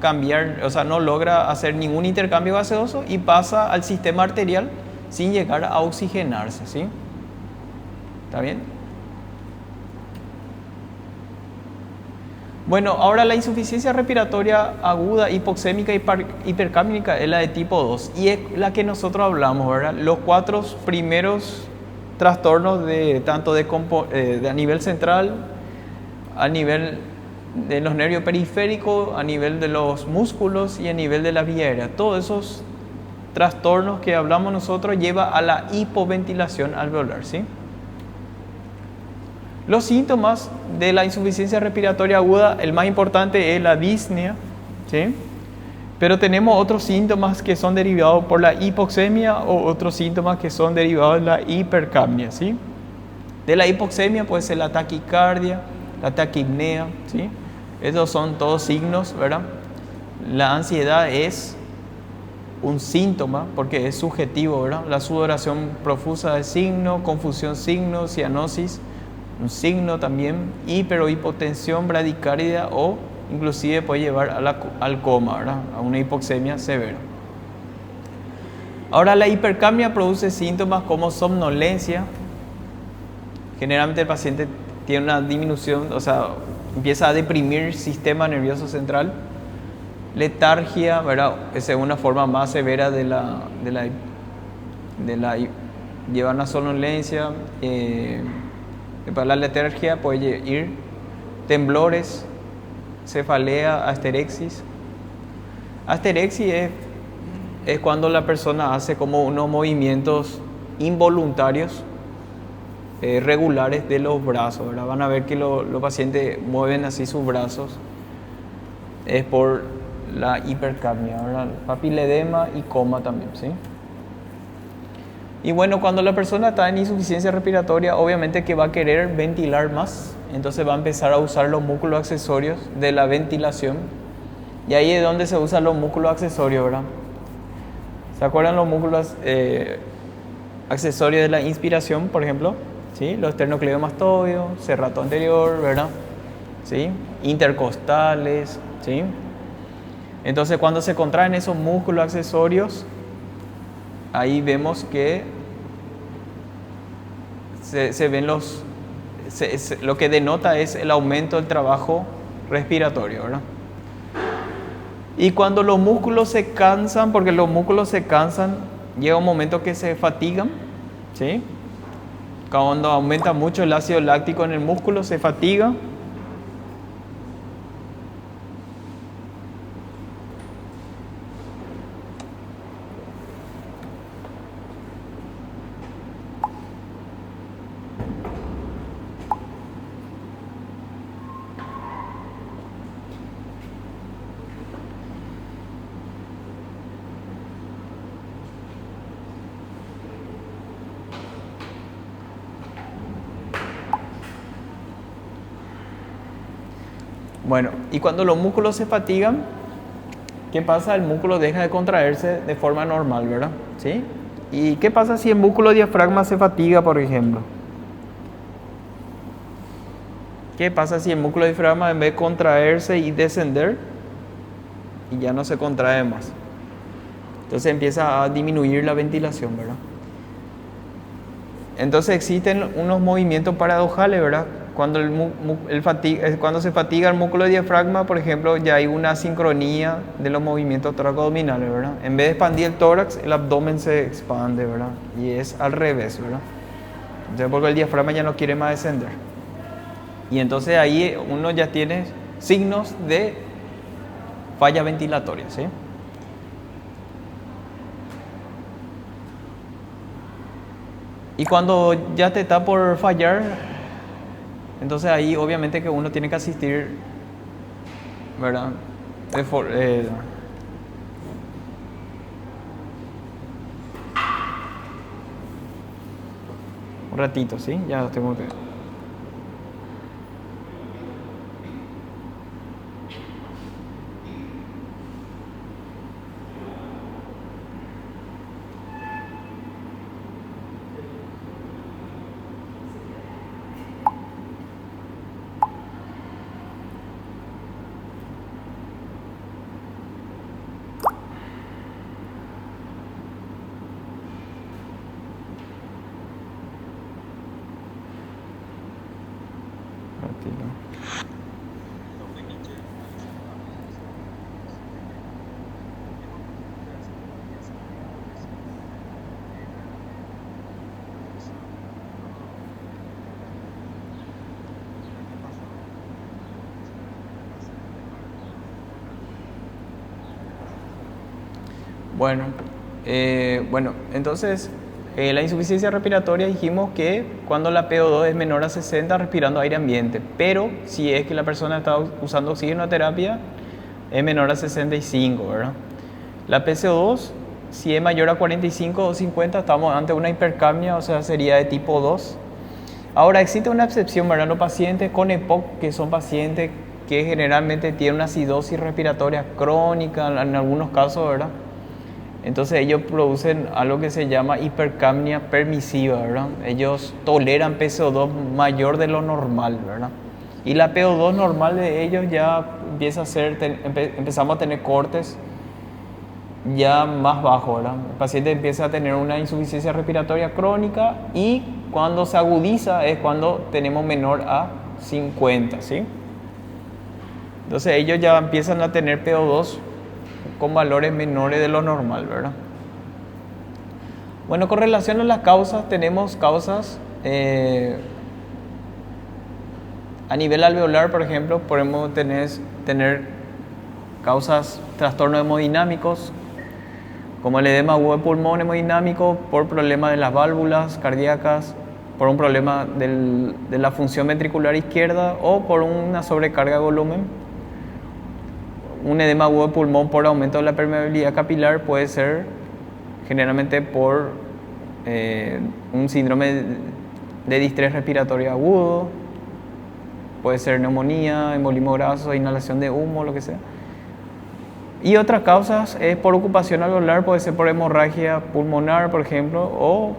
cambiar, o sea, no logra hacer ningún intercambio gaseoso y pasa al sistema arterial sin llegar a oxigenarse, ¿sí? ¿Está bien? Bueno, ahora la insuficiencia respiratoria aguda, hipoxémica y hipercápnica es la de tipo 2 y es la que nosotros hablamos, ¿verdad? Los 4 primeros trastornos tanto de a nivel central, a nivel de los nervios periféricos, a nivel de los músculos y a nivel de la vía aérea. Todos esos trastornos que hablamos nosotros lleva a la hipoventilación alveolar, ¿sí? Los síntomas de la insuficiencia respiratoria aguda, el más importante es la disnea, ¿sí? Pero tenemos otros síntomas que son derivados por la hipoxemia o otros síntomas que son derivados de la hipercapnia, ¿sí? De la hipoxemia puede ser la taquicardia, la taquipnea, ¿sí? Esos son todos signos, ¿verdad? La ansiedad es un síntoma porque es subjetivo, ¿verdad? La sudoración profusa de signo, confusión signo, cianosis, un signo también, hiper o hipotensión bradicárdia o inclusive puede llevar al coma, ¿verdad? A una hipoxemia severa. Ahora la hipercapnia produce síntomas como somnolencia. Generalmente el paciente tiene una disminución, o sea, empieza a deprimir el sistema nervioso central. Letargia, ¿verdad? Esa es una forma más severa lleva una somnolencia. Para la letargia puede ir temblores, cefalea, asterexis. Asterexis es cuando la persona hace como unos movimientos involuntarios regulares de los brazos, ¿verdad? Van a ver que los pacientes mueven así sus brazos. Es por la hipercapnia, ¿verdad? Papiledema y coma también, ¿sí? Y bueno, cuando la persona está en insuficiencia respiratoria, obviamente que va a querer ventilar más, entonces va a empezar a usar los músculos accesorios de la ventilación. Y ahí es donde se usan los músculos accesorios, ¿verdad? ¿Se acuerdan los músculos accesorios de la inspiración, por ejemplo? ¿Sí? Los esternocleidomastoides, serrato anterior, ¿verdad? ¿Sí? Intercostales, ¿sí? Entonces, cuando se contraen esos músculos accesorios, ahí vemos que se ven lo que denota es el aumento del trabajo respiratorio, ¿verdad? Y cuando los músculos se cansan, porque los músculos se cansan, llega un momento que se fatigan, ¿sí? Cuando aumenta mucho el ácido láctico en el músculo, se fatiga. Bueno, y cuando los músculos se fatigan, ¿qué pasa? El músculo deja de contraerse de forma normal, ¿verdad? ¿Sí? ¿Y qué pasa si el músculo diafragma se fatiga, por ejemplo? ¿Qué pasa si el músculo diafragma en vez de contraerse y descender, y ya no se contrae más? Entonces empieza a disminuir la ventilación, ¿verdad? Entonces existen unos movimientos paradojales, ¿verdad? Cuando se fatiga el músculo diafragma, por ejemplo, ya hay una sincronía de los movimientos toracoabdominales, ¿verdad? En vez de expandir el tórax, el abdomen se expande, ¿verdad? Y es al revés, ¿verdad? Entonces, porque el diafragma ya no quiere más descender. Y entonces ahí uno ya tiene signos de falla ventilatoria, ¿sí? Y cuando ya te está por fallar, entonces ahí obviamente que uno tiene que asistir, ¿verdad? Un ratito, ¿sí? Ya tengo que... retráctil. Bueno, entonces la insuficiencia respiratoria dijimos que cuando la PO2 es menor a 60 respirando aire ambiente, pero si es que la persona está usando oxigenoterapia es menor a 65, ¿verdad? La PCO2, si es mayor a 45 o 50, estamos ante una hipercapnia, o sea, sería de tipo 2. Ahora, existe una excepción, ¿verdad? Los pacientes con EPOC, que son pacientes que generalmente tienen una acidosis respiratoria crónica, en algunos casos, ¿verdad? Entonces ellos producen algo que se llama hipercapnia permisiva, ¿verdad? Ellos toleran PCO2 mayor de lo normal, ¿verdad? Y la PO2 normal de ellos ya empieza a ser, empezamos a tener cortes ya más bajos, ¿verdad? El paciente empieza a tener una insuficiencia respiratoria crónica y cuando se agudiza es cuando tenemos menor a 50, ¿sí? Entonces ellos ya empiezan a tener PO2 con valores menores de lo normal, ¿verdad? Bueno, con relación a las causas, tenemos causas a nivel alveolar, por ejemplo, podemos tener causas, trastornos hemodinámicos, como el edema agudo de pulmón hemodinámico por problemas de las válvulas cardíacas, por un problema de la función ventricular izquierda o por una sobrecarga de volumen. Un edema agudo de pulmón por aumento de la permeabilidad capilar puede ser generalmente por un síndrome de distrés respiratorio agudo, puede ser neumonía, embolismo graso, inhalación de humo, lo que sea. Y otras causas es por ocupación alveolar, puede ser por hemorragia pulmonar, por ejemplo, o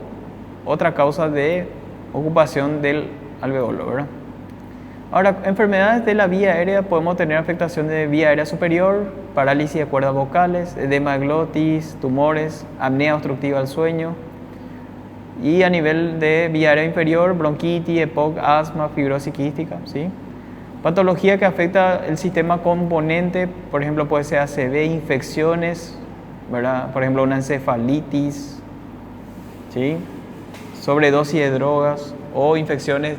otra causa de ocupación del alveolo, ¿verdad? Ahora, enfermedades de la vía aérea, podemos tener afectación de vía aérea superior, parálisis de cuerdas vocales, edema de glotis, tumores, apnea obstructiva del sueño. Y a nivel de vía aérea inferior, bronquitis, EPOC, asma, fibrosis quística, ¿sí? Patología que afecta el sistema componente, por ejemplo, puede ser ACV, infecciones, ¿verdad? Por ejemplo, una encefalitis, ¿sí? Sobredosis de drogas o infecciones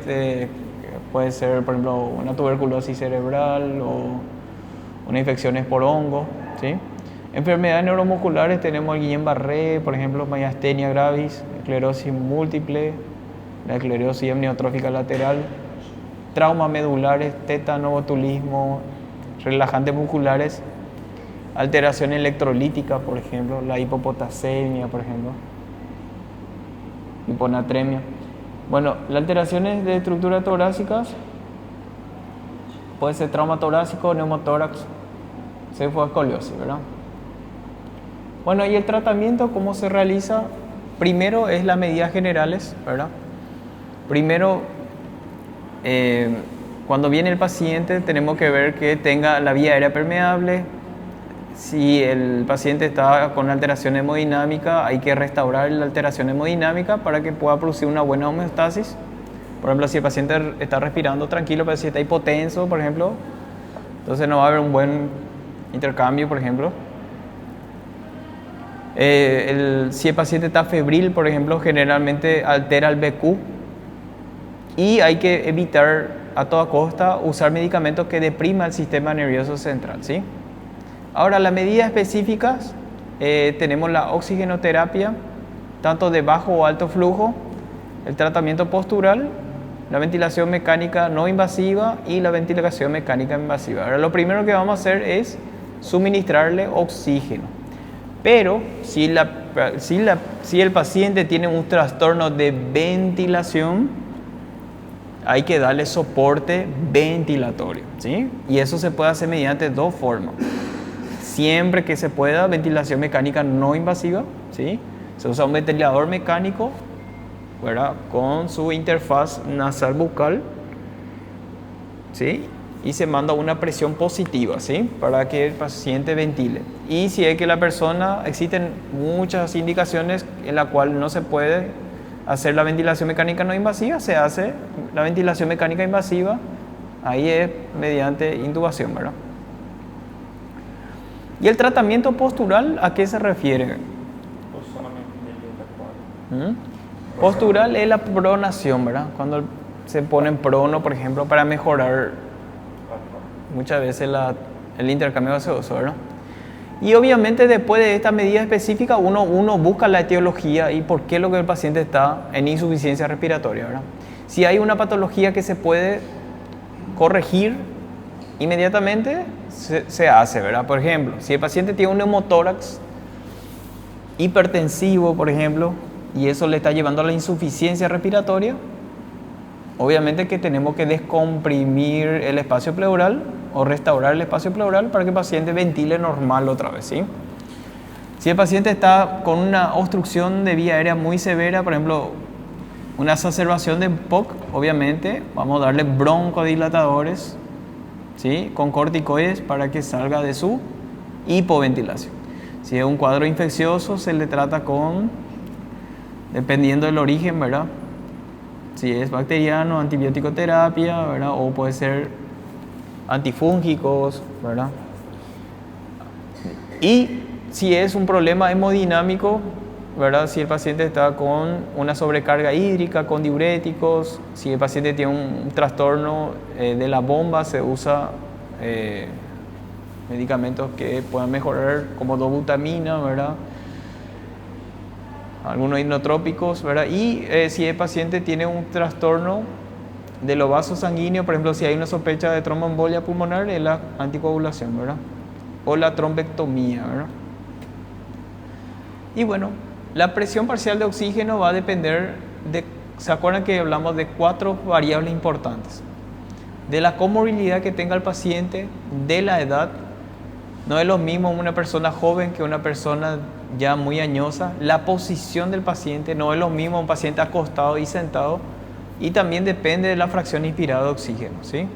puede ser, por ejemplo, una tuberculosis cerebral o una infección por hongo, ¿sí? Enfermedades neuromusculares tenemos el Guillain-Barré, por ejemplo, miastenia gravis, esclerosis múltiple, la esclerosis amniotrófica lateral, traumas medulares, tétano, botulismo, relajantes musculares, alteración electrolítica, por ejemplo, la hipopotasemia, por ejemplo, hiponatremia. Bueno, las alteraciones de estructuras torácicas puede ser trauma torácico, neumotórax, cefalescoliosis, ¿verdad? Bueno, y el tratamiento, ¿cómo se realiza? Primero es las medidas generales, ¿verdad? Primero, cuando viene el paciente, tenemos que ver que tenga la vía aérea permeable. Si el paciente está con alteración hemodinámica, hay que restaurar la alteración hemodinámica para que pueda producir una buena homeostasis. Por ejemplo, si el paciente está respirando tranquilo, pero si está hipotenso, por ejemplo, entonces no va a haber un buen intercambio, por ejemplo. Si el paciente está febril, por ejemplo, generalmente altera el BQ y hay que evitar a toda costa usar medicamentos que depriman el sistema nervioso central, ¿sí? Ahora, las medidas específicas, tenemos la oxigenoterapia, tanto de bajo o alto flujo, el tratamiento postural, la ventilación mecánica no invasiva y la ventilación mecánica invasiva. Ahora, lo primero que vamos a hacer es suministrarle oxígeno. Pero si el paciente tiene un trastorno de ventilación, hay que darle soporte ventilatorio, ¿sí? Y eso se puede hacer mediante dos formas. Siempre que se pueda, ventilación mecánica no invasiva, ¿sí? Se usa un ventilador mecánico, ¿verdad? Con su interfaz nasal bucal, ¿sí? Y se manda una presión positiva, ¿sí? Para que el paciente ventile. Y si es que la persona, existen muchas indicaciones en las cuales no se puede hacer la ventilación mecánica no invasiva, se hace la ventilación mecánica invasiva Ahí es mediante intubación, ¿verdad? ¿Y el tratamiento postural a qué se refiere? Postural es la pronación, ¿verdad? Cuando se pone en prono, por ejemplo, para mejorar muchas veces el intercambio gaseoso, ¿verdad? Y obviamente después de esta medida específica uno busca la etiología y por qué lo que el paciente está en insuficiencia respiratoria, ¿verdad? Si hay una patología que se puede corregir inmediatamente, se hace, ¿verdad? Por ejemplo, si el paciente tiene un neumotórax hipertensivo, por ejemplo, y eso le está llevando a la insuficiencia respiratoria, obviamente que tenemos que descomprimir el espacio pleural o restaurar el espacio pleural para que el paciente ventile normal otra vez, ¿sí? Si el paciente está con una obstrucción de vía aérea muy severa, por ejemplo, una exacerbación de POC, obviamente vamos a darle broncodilatadores, ¿sí? Con corticoides para que salga de su hipoventilación. Si es un cuadro infeccioso, se le trata con, dependiendo del origen, ¿verdad? Si es bacteriano, antibiótico terapia, ¿verdad? O puede ser antifúngicos, ¿verdad? Y si es un problema hemodinámico, ¿verdad? Si el paciente está con una sobrecarga hídrica, con diuréticos, si el paciente tiene un trastorno de la bomba, se usa medicamentos que puedan mejorar, como dobutamina, ¿verdad? Algunos inotrópicos, ¿verdad? Y si el paciente tiene un trastorno de los vasos sanguíneos, por ejemplo, si hay una sospecha de tromboembolia pulmonar, es la anticoagulación, ¿verdad? O la trombectomía, ¿verdad? Y bueno, la presión parcial de oxígeno va a depender de, ¿se acuerdan que hablamos de 4 variables importantes? De la comorbilidad que tenga el paciente, de la edad. No es lo mismo una persona joven que una persona ya muy añosa. La posición del paciente, no es lo mismo un paciente acostado y sentado. Y también depende de la fracción inspirada de oxígeno, ¿sí?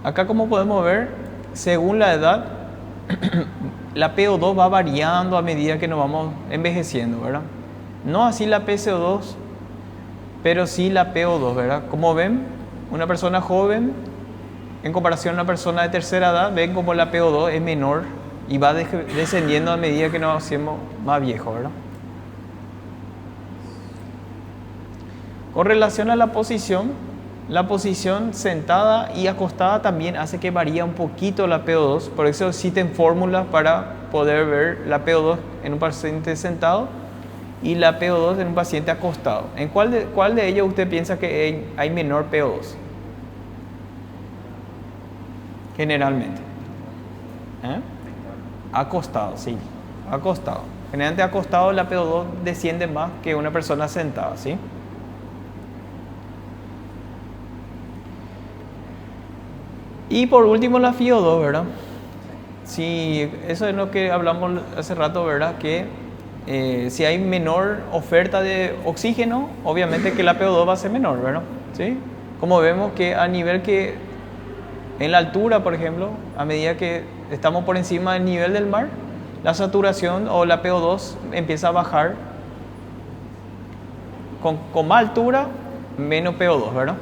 Acá, como podemos ver, según la edad, la PO2 va variando a medida que nos vamos envejeciendo, ¿verdad? No así la PCO2, pero sí la PO2, ¿verdad? Como ven, una persona joven en comparación a una persona de tercera edad, ven como la PO2 es menor y va descendiendo a medida que nos hacemos más viejos, ¿verdad? Con relación a la posición sentada y acostada también hace que varíe un poquito la PO2, por eso existen fórmulas para poder ver la PO2 en un paciente sentado y la PO2 en un paciente acostado. ¿En cuál de ellos usted piensa que hay menor PO2? Generalmente. Acostado, sí. Acostado. Generalmente acostado la PO2 desciende más que una persona sentada, ¿sí? Y por último la FiO2, ¿verdad? Sí, eso es lo que hablamos hace rato, ¿verdad? Que si hay menor oferta de oxígeno, obviamente que la PO2 va a ser menor, ¿verdad? ¿Sí? Como vemos que a nivel que en la altura, por ejemplo, a medida que estamos por encima del nivel del mar, la saturación o la PO2 empieza a bajar. Con más altura, menos PO2, ¿verdad?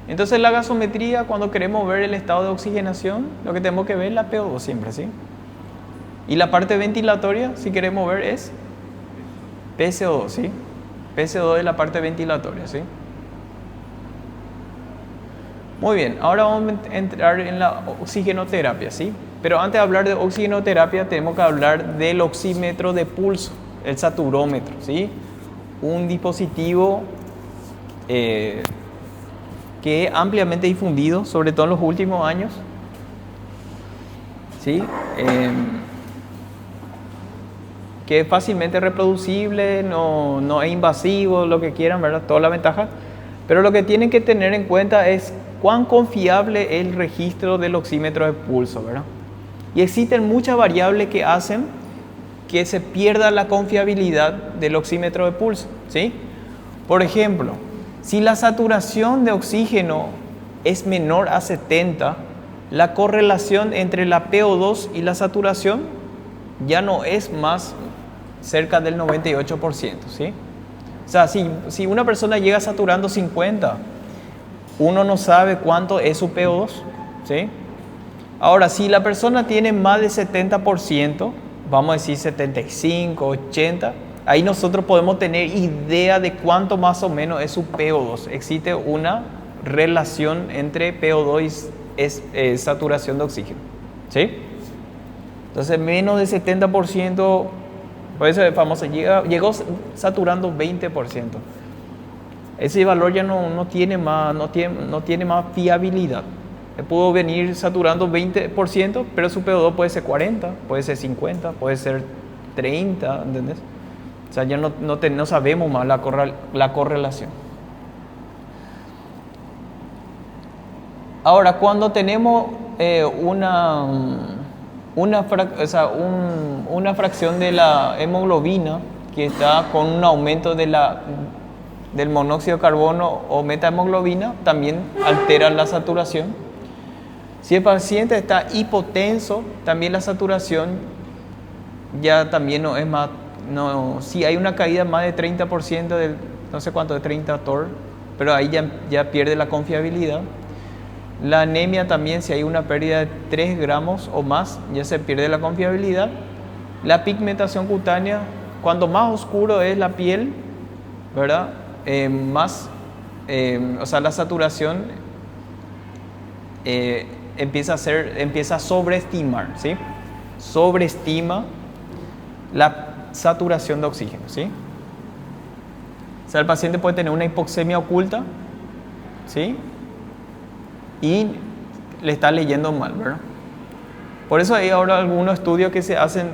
Entonces la gasometría, cuando queremos ver el estado de oxigenación, lo que tenemos que ver es la PO2 siempre, ¿sí? Y la parte ventilatoria, si queremos ver, es PCO2, ¿sí? PCO2 es la parte ventilatoria, ¿sí? Muy bien, ahora vamos a entrar en la oxigenoterapia, ¿sí? Pero antes de hablar de oxigenoterapia, tenemos que hablar del oxímetro de pulso, el saturómetro, ¿sí? Un dispositivo que es ampliamente difundido, sobre todo en los últimos años, ¿sí? Que es fácilmente reproducible, no es invasivo, lo que quieran, ¿verdad? Toda la ventaja. Pero lo que tienen que tener en cuenta es cuán confiable es el registro del oxímetro de pulso, ¿verdad? Y existen muchas variables que hacen que se pierda la confiabilidad del oxímetro de pulso, ¿sí? Por ejemplo, si la saturación de oxígeno es menor a 70, la correlación entre la PO2 y la saturación ya no es más cerca del 98%, ¿sí? O sea, si una persona llega saturando 50, uno no sabe cuánto es su PO2, ¿sí? Ahora, si la persona tiene más de 70%, vamos a decir 75, 80, ahí nosotros podemos tener idea de cuánto más o menos es su PO2. Existe una relación entre PO2 y saturación de oxígeno, ¿sí? Entonces, menos de 70%, por eso es famoso, llegó saturando 20%. Ese valor ya no tiene más fiabilidad. Pudo venir saturando 20%, pero su PO2 puede ser 40, puede ser 50, puede ser 30, ¿entendés? O sea, ya no sabemos más la correlación. Ahora, cuando tenemos una fracción de la hemoglobina que está con un aumento del monóxido de carbono o metahemoglobina, también altera la saturación. Si el paciente está hipotenso, también la saturación ya también no es más, si hay una caída más de 30% del, no sé cuánto, de 30 torr, pero ahí ya pierde la confiabilidad. La anemia también, si hay una pérdida de 3 gramos o más, ya se pierde la confiabilidad. La pigmentación cutánea, cuando más oscuro es la piel, ¿verdad? La saturación empieza a sobreestimar, ¿sí? Sobreestima la saturación de oxígeno, ¿sí? O sea, el paciente puede tener una hipoxemia oculta, ¿sí? Y le está leyendo mal, ¿verdad? Por eso hay ahora algunos estudios que se hacen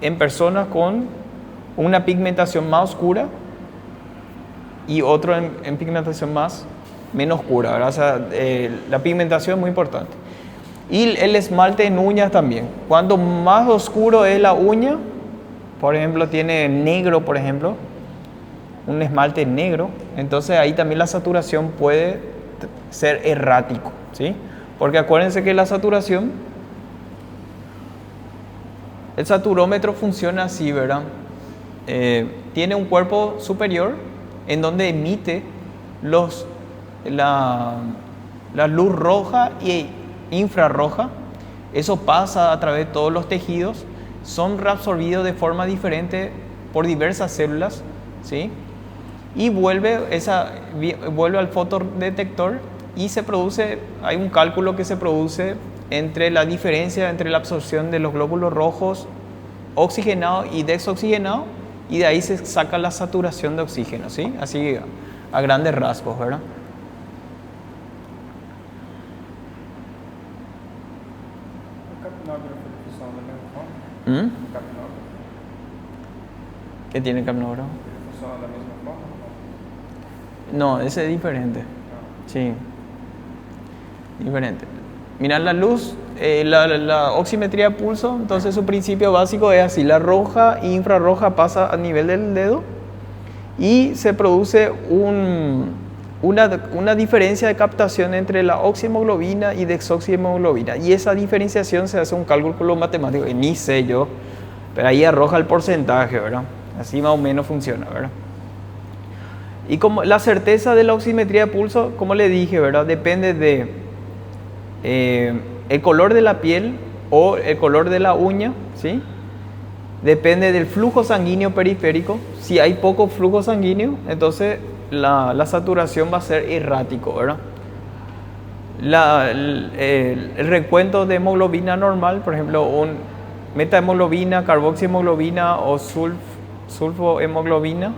en personas con una pigmentación más oscura y otro en pigmentación menos oscura, ¿verdad? O sea, la pigmentación es muy importante. Y el esmalte en uñas también. Cuanto más oscuro es la uña, por ejemplo, tiene negro, por ejemplo, un esmalte negro, entonces ahí también la saturación puede ser errático, ¿sí? Porque acuérdense que la saturación, el saturómetro funciona así, ¿verdad? Tiene un cuerpo superior en donde emite la luz roja y infrarroja. Eso pasa a través de todos los tejidos, son reabsorbidos de forma diferente por diversas células, ¿sí? Y vuelve al fotodetector y hay un cálculo que se produce entre la diferencia entre la absorción de los glóbulos rojos oxigenados y desoxigenados, y de ahí se saca la saturación de oxígeno, ¿sí? Así a grandes rasgos, ¿verdad? ¿Qué tiene capnógrafo? ¿Funciona de la misma forma? No, ese es diferente. Sí, diferente. Mirad la luz, la oximetría de pulso, entonces su principio básico es así: la roja e infrarroja pasa a nivel del dedo y se produce una diferencia de captación entre la oxihemoglobina y desoxihemoglobina, y esa diferenciación se hace un cálculo matemático que ni sé yo, pero ahí arroja el porcentaje, ¿verdad? Así más o menos funciona, ¿verdad? Y como la certeza de la oximetría de pulso, como le dije, ¿verdad? Depende de el color de la piel o el color de la uña, ¿sí? Depende del flujo sanguíneo periférico. Si hay poco flujo sanguíneo, entonces la saturación va a ser errático, ¿verdad? El recuento de hemoglobina normal, por ejemplo, un metahemoglobina, carboxihemoglobina o sulfohemoglobina,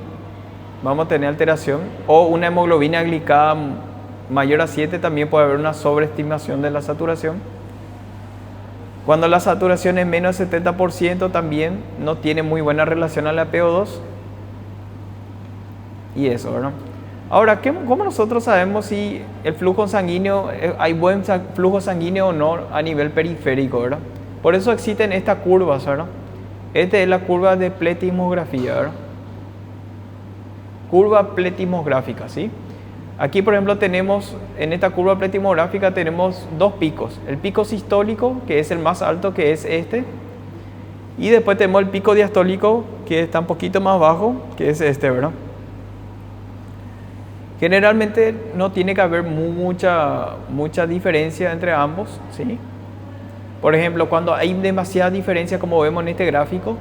vamos a tener alteración, o una hemoglobina glicada mayor a 7, también puede haber una sobreestimación de la saturación. Cuando la saturación es menos de 70%, también no tiene muy buena relación a la PO2. Y eso, ¿verdad? Ahora, ¿cómo nosotros sabemos si el flujo sanguíneo, hay buen flujo sanguíneo o no a nivel periférico, ¿verdad? Por eso existen estas curvas, ¿verdad? Esta es la curva de pletismografía, ¿verdad? Curva pletismográfica, ¿sí? Aquí, por ejemplo, en esta curva pletismográfica tenemos dos picos. El pico sistólico, que es el más alto, que es este, Y después tenemos el pico diastólico, que está un poquito más bajo, que es este, ¿verdad? Generalmente no tiene que haber mucha diferencia entre ambos, ¿sí? Por ejemplo, cuando hay demasiada diferencia, como vemos en este gráfico,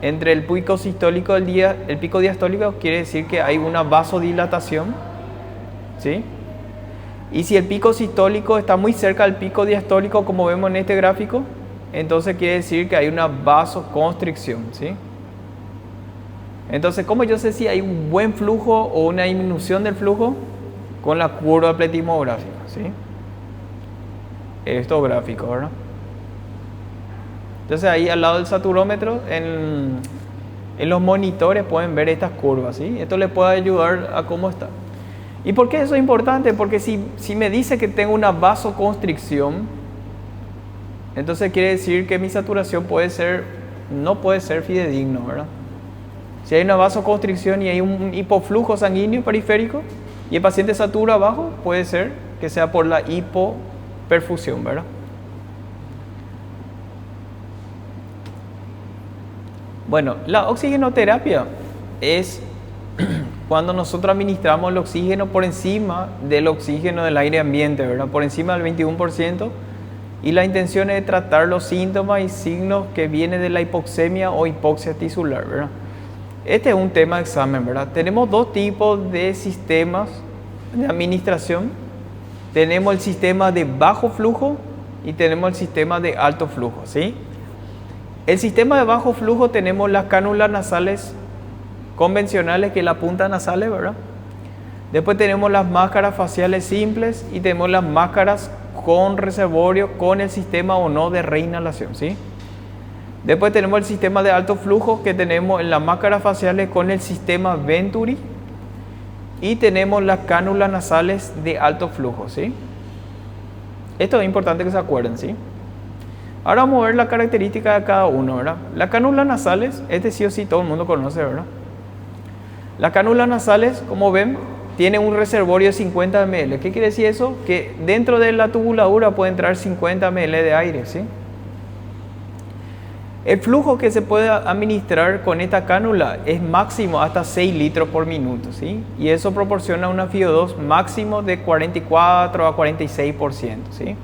entre el pico sistólico y el pico diastólico, quiere decir que hay una vasodilatación, ¿sí? Y si el pico sistólico está muy cerca del pico diastólico, como vemos en este gráfico, entonces quiere decir que hay una vasoconstricción, ¿sí? Entonces, ¿cómo yo sé si hay un buen flujo o una disminución del flujo? Con la curva pletismográfica, ¿sí? Estos gráficos, ¿verdad? Entonces ahí al lado del saturómetro, en los monitores pueden ver estas curvas, ¿sí? Esto les puede ayudar a cómo está. ¿Y por qué eso es importante? Porque si me dice que tengo una vasoconstricción, entonces quiere decir que mi saturación no puede ser fidedigno, ¿verdad? Si hay una vasoconstricción y hay un hipoflujo sanguíneo periférico y el paciente satura bajo, puede ser que sea por la hipoperfusión, ¿verdad? Bueno, la oxigenoterapia es cuando nosotros administramos el oxígeno por encima del oxígeno del aire ambiente, ¿verdad? Por encima del 21%, y la intención es tratar los síntomas y signos que vienen de la hipoxemia o hipoxia tisular, ¿verdad? Este es un tema de examen, ¿verdad? Tenemos dos tipos de sistemas de administración. Tenemos el sistema de bajo flujo y tenemos el sistema de alto flujo, ¿sí? El sistema de bajo flujo tenemos las cánulas nasales convencionales, que es la punta nasales, ¿verdad? Después tenemos las máscaras faciales simples y tenemos las máscaras con reservorio, con el sistema o no de reinhalación, ¿sí? Después tenemos el sistema de alto flujo, que tenemos en las máscaras faciales con el sistema Venturi, y tenemos las cánulas nasales de alto flujo, ¿sí? Esto es importante que se acuerden, ¿sí? Ahora vamos a ver la característica de cada uno, ¿verdad? Las cánulas nasales, este sí o sí todo el mundo conoce, ¿verdad? Las cánulas nasales, como ven, tienen un reservorio de 50 ml. ¿Qué quiere decir eso? Que dentro de la tubuladura puede entrar 50 ml de aire, ¿sí? El flujo que se puede administrar con esta cánula es máximo hasta 6 litros por minuto, ¿sí? Y eso proporciona una FiO2 máximo de 44 a 46%, ¿sí?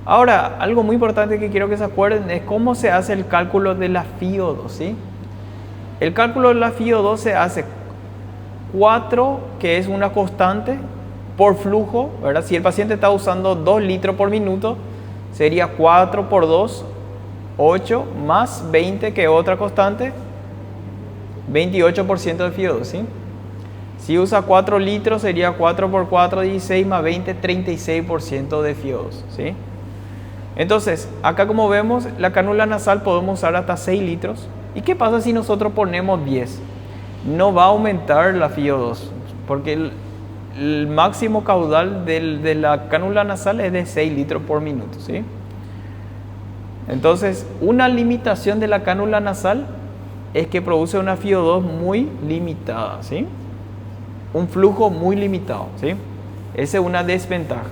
Ahora, algo muy importante que quiero que se acuerden es cómo se hace el cálculo de la FiO2, ¿sí? El cálculo de la FiO2 se hace 4, que es una constante, por flujo, ¿verdad? Si el paciente está usando 2 litros por minuto, sería 4 por 2, 8, más 20, que es otra constante, 28% de FiO2, ¿sí? Si usa 4 litros, sería 4 por 4, 16, más 20, 36% de FiO2, ¿sí? Entonces, acá como vemos, la cánula nasal podemos usar hasta 6 litros. ¿Y qué pasa si nosotros ponemos 10? No va a aumentar la FiO2, porque el máximo caudal de la cánula nasal es de 6 litros por minuto, ¿sí? Entonces, una limitación de la cánula nasal es que produce una FiO2 muy limitada, ¿sí? Un flujo muy limitado, ¿sí? Esa es una desventaja.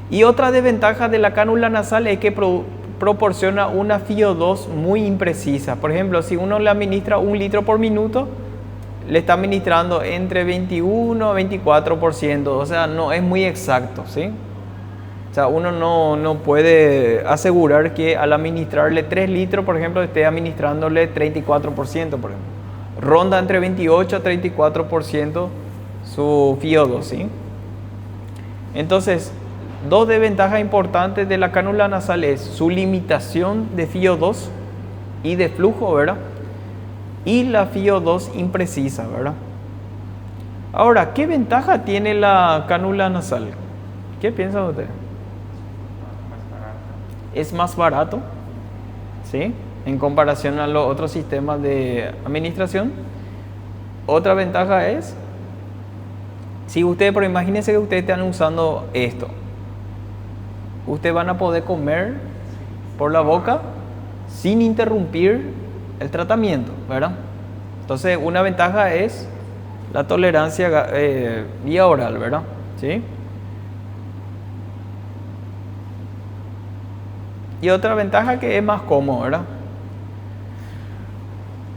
Y otra desventaja de la cánula nasal es que proporciona una FiO2 muy imprecisa. Por ejemplo, si uno le administra 1 litro por minuto, le está administrando entre 21 a 24%, o sea, no es muy exacto, ¿sí? O sea, uno no puede asegurar que al administrarle 3 litros, por ejemplo, esté administrándole 34%, por ejemplo. Ronda entre 28 a 34% su FiO2, ¿sí? Entonces, dos desventajas importantes de la cánula nasal es su limitación de FiO2 y de flujo, ¿verdad? Y la FiO2 imprecisa, ¿verdad? Ahora, ¿qué ventaja tiene la cánula nasal? ¿Qué piensan ustedes? Es más barato, ¿sí? En comparación a los otros sistemas de administración. Otra ventaja es, si ustedes, pero imagínense que ustedes están usando esto, ustedes van a poder comer por la boca sin interrumpir el tratamiento, ¿verdad? Entonces, una ventaja es la tolerancia vía oral, ¿verdad? ¿Sí? Y otra ventaja que es más cómodo, ¿verdad?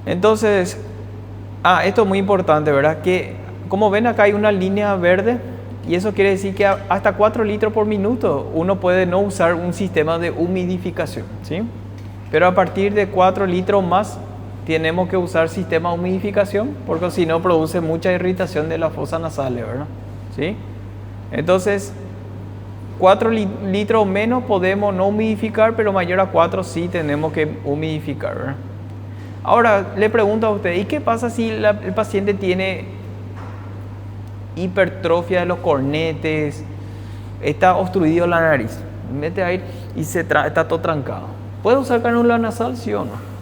Entonces, esto es muy importante, ¿verdad? Que como ven acá hay una línea verde y eso quiere decir que hasta 4 litros por minuto uno puede no usar un sistema de humidificación, ¿sí? Pero a partir de 4 litros más tenemos que usar sistema de humidificación porque si no produce mucha irritación de las fosas nasales, ¿verdad? ¿Sí? Entonces, 4 litros menos podemos no humidificar, pero mayor a 4 sí tenemos que humidificar, ¿verdad? Ahora, le pregunto a usted, ¿y qué pasa si el paciente tiene hipertrofia de los cornetes, está obstruido la nariz, mete aire y está todo trancado? ¿Puede usar cánula nasal, sí o no?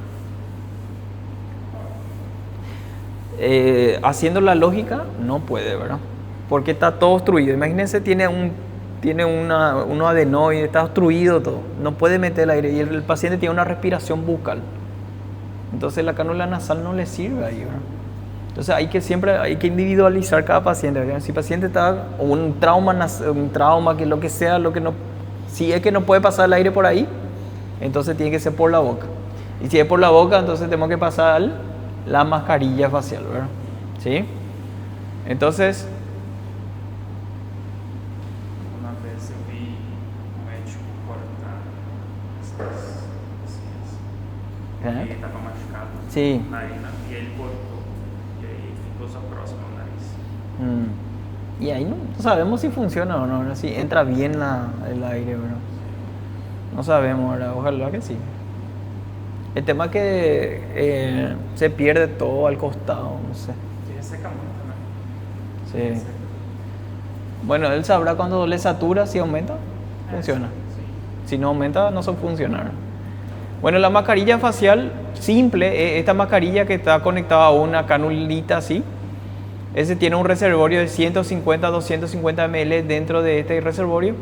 Haciendo la lógica, no puede, ¿verdad? Porque está todo obstruido. Imagínense, tiene unos adenoides, está obstruido todo. No puede meter el aire y el paciente tiene una respiración bucal. Entonces la cánula nasal no le sirve ahí, ¿verdad? Entonces siempre hay que individualizar cada paciente, ¿verdad? Si el paciente está con un trauma, que lo que sea, si es que no puede pasar el aire por ahí, entonces tiene que ser por la boca. Y si es por la boca, entonces tenemos que pasar la mascarilla facial, ¿verdad? ¿Sí? Entonces, uma vez eu vi médico cortar ele estava machucado sí. na narina e ele cortou e aí ficou só próximo ao nariz. Y ahí no sabemos si funciona o no, ¿verdad? Si entra bien el aire, ¿verdad? No sabemos, ¿verdad? Ojalá que sí. El tema es que se pierde todo al costado, no sé. Que reseca muito, né? Sí. Reseca. Bueno, él sabrá cuando le satura, si aumenta, funciona. Sí. Si no aumenta, no se funciona. Bueno, la mascarilla facial simple, esta mascarilla que está conectada a una canulita así, ese tiene un reservorio de 150 a 250 ml dentro de este reservorio.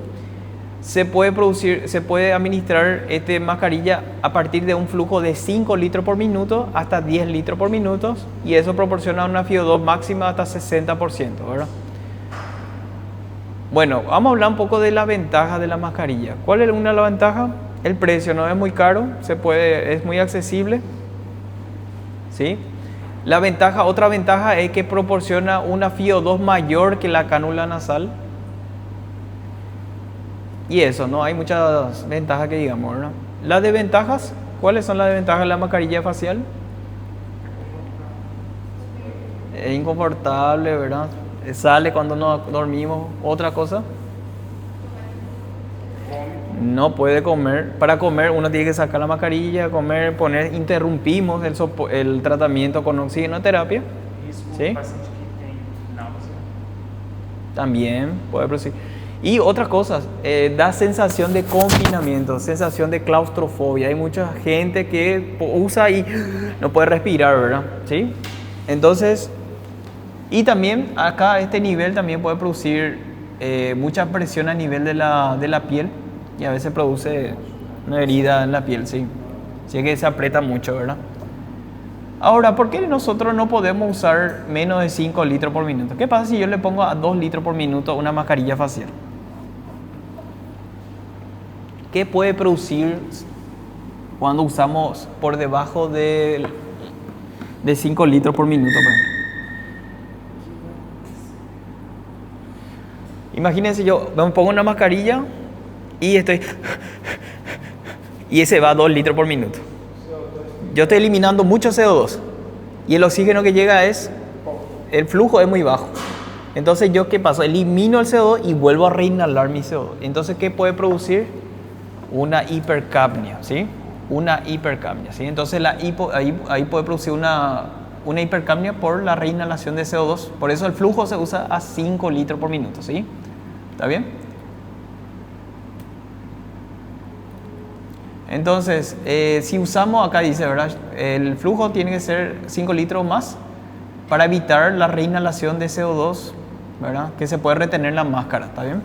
Se puede administrar esta mascarilla a partir de un flujo de 5 litros por minuto hasta 10 litros por minuto y eso proporciona una FiO2 máxima hasta 60%, ¿verdad? Bueno, vamos a hablar un poco de la ventaja de la mascarilla. ¿Cuál es una de las ventajas? El precio no es muy caro, es muy accesible, ¿sí? Otra ventaja es que proporciona una FiO2 mayor que la cánula nasal. Y eso, no hay muchas ventajas que digamos, ¿no? Las desventajas, ¿cuáles son las desventajas de la mascarilla facial? Es inconfortable, ¿verdad? Sale cuando no dormimos. Otra cosa, no puede comer. Para comer uno tiene que sacar la mascarilla, interrumpimos el tratamiento con oxigenoterapia. Isso ¿Sí? o paciente que tem náusea. También puede producir. Y otras cosas, da sensación de confinamiento, sensación de claustrofobia. Hay mucha gente que usa y no puede respirar, ¿verdad? ¿Sí? Entonces, y también acá este nivel también puede producir mucha presión a nivel de la piel y a veces produce una herida en la piel, ¿sí? Así que se aprieta mucho, ¿verdad? Ahora, ¿por qué nosotros no podemos usar menos de 5 litros por minuto? ¿Qué pasa si yo le pongo a 2 litros por minuto una mascarilla facial? ¿Qué puede producir cuando usamos por debajo de 5 litros por minuto, por ejemplo? Imagínense, yo me pongo una mascarilla y ese va a 2 litros por minuto. Yo estoy eliminando mucho CO2 y el oxígeno que llega el flujo es muy bajo. Entonces, ¿yo qué paso? Elimino el CO2 y vuelvo a reinhalar mi CO2. Entonces, ¿qué puede producir? Una hipercapnia, ¿sí? Una hipercapnia, ¿sí? Entonces, ahí puede producir una hipercapnia por la reinhalación de CO2. Por eso el flujo se usa a 5 litros por minuto, ¿sí? ¿Está bien? Entonces, si usamos, acá dice, ¿verdad? El flujo tiene que ser 5 litros más para evitar la reinhalación de CO2, ¿verdad? Que se puede retener en la máscara, ¿está bien?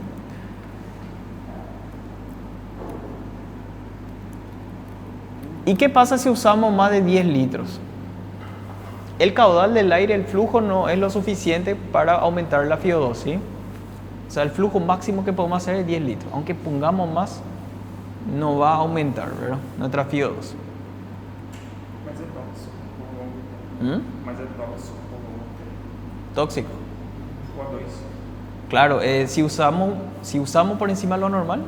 ¿Y qué pasa si usamos más de 10 litros? El caudal del aire, el flujo no es lo suficiente para aumentar la FiO2, ¿sí? O sea, el flujo máximo que podemos hacer es 10 litros. Aunque pongamos más, no va a aumentar, ¿verdad? Nuestra FiO2. Mas é tóxico. Mas é tóxico. Tóxico. O A2. Claro, si usamos por encima de lo normal,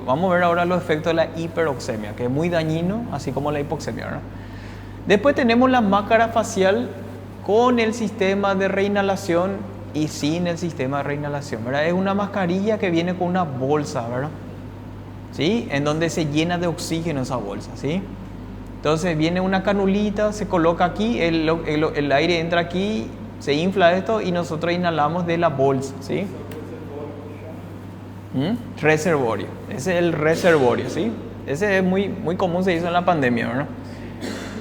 vamos a ver ahora los efectos de la hiperoxemia, que es muy dañino, así como la hipoxemia, ¿verdad? Después tenemos la máscara facial con el sistema de reinhalación y sin el sistema de reinhalación, ¿verdad? Es una mascarilla que viene con una bolsa, ¿verdad? ¿Sí? En donde se llena de oxígeno esa bolsa, ¿sí? Entonces viene una canulita, se coloca aquí, el aire entra aquí, se infla esto y nosotros inhalamos de la bolsa, ¿sí? Reservorio, ese es el reservorio, ¿sí? Ese es muy, muy común, se hizo en la pandemia, ¿verdad?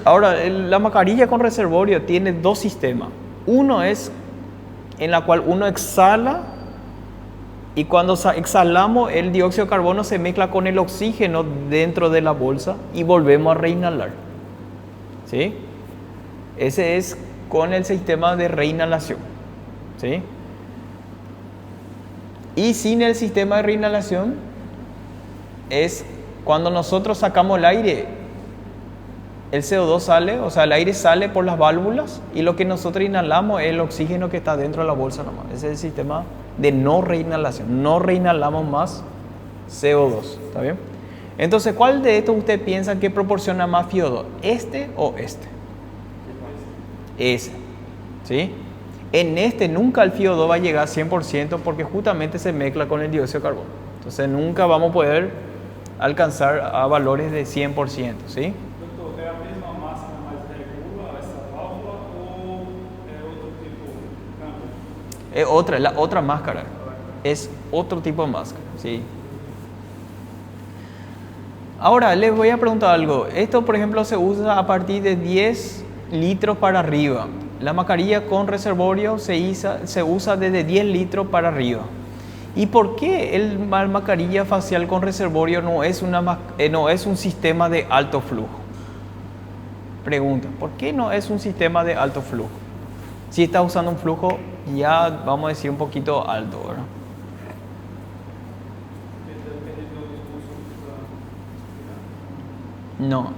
Ahora, la mascarilla con reservorio tiene dos sistemas. Uno es en la cual uno exhala y cuando exhalamos el dióxido de carbono se mezcla con el oxígeno dentro de la bolsa y volvemos a reinhalar, ¿sí? Ese es con el sistema de reinhalación, ¿sí? Y sin el sistema de reinhalación es cuando nosotros sacamos el aire, el CO2 sale, o sea, el aire sale por las válvulas y lo que nosotros inhalamos es el oxígeno que está dentro de la bolsa nomás. Ese es el sistema de no reinhalación. No reinhalamos más CO2, ¿está bien? Entonces, ¿cuál de estos usted piensa que proporciona más FiO2? ¿Este o este? Ese, ¿sí? En este nunca el FiO2 va a llegar a 100% porque justamente se mezcla con el dióxido de carbono. Entonces, nunca vamos a poder alcanzar a valores de 100%, ¿sí? Doutor, é a mesma máscara, mas regula essa válvula ou é outro tipo de câmbio? Es otra, la otra máscara. Es otro tipo de máscara, ¿sí? Ahora, les voy a preguntar algo. Esto, por ejemplo, se usa a partir de 10 litros para arriba. La mascarilla con reservorio se usa desde 10 litros para arriba. ¿Y por qué la mascarilla facial con reservorio no es un sistema de alto flujo? Pregunta, ¿por qué no es un sistema de alto flujo? Si está usando un flujo ya, vamos a decir, un poquito alto, ¿verdad? No.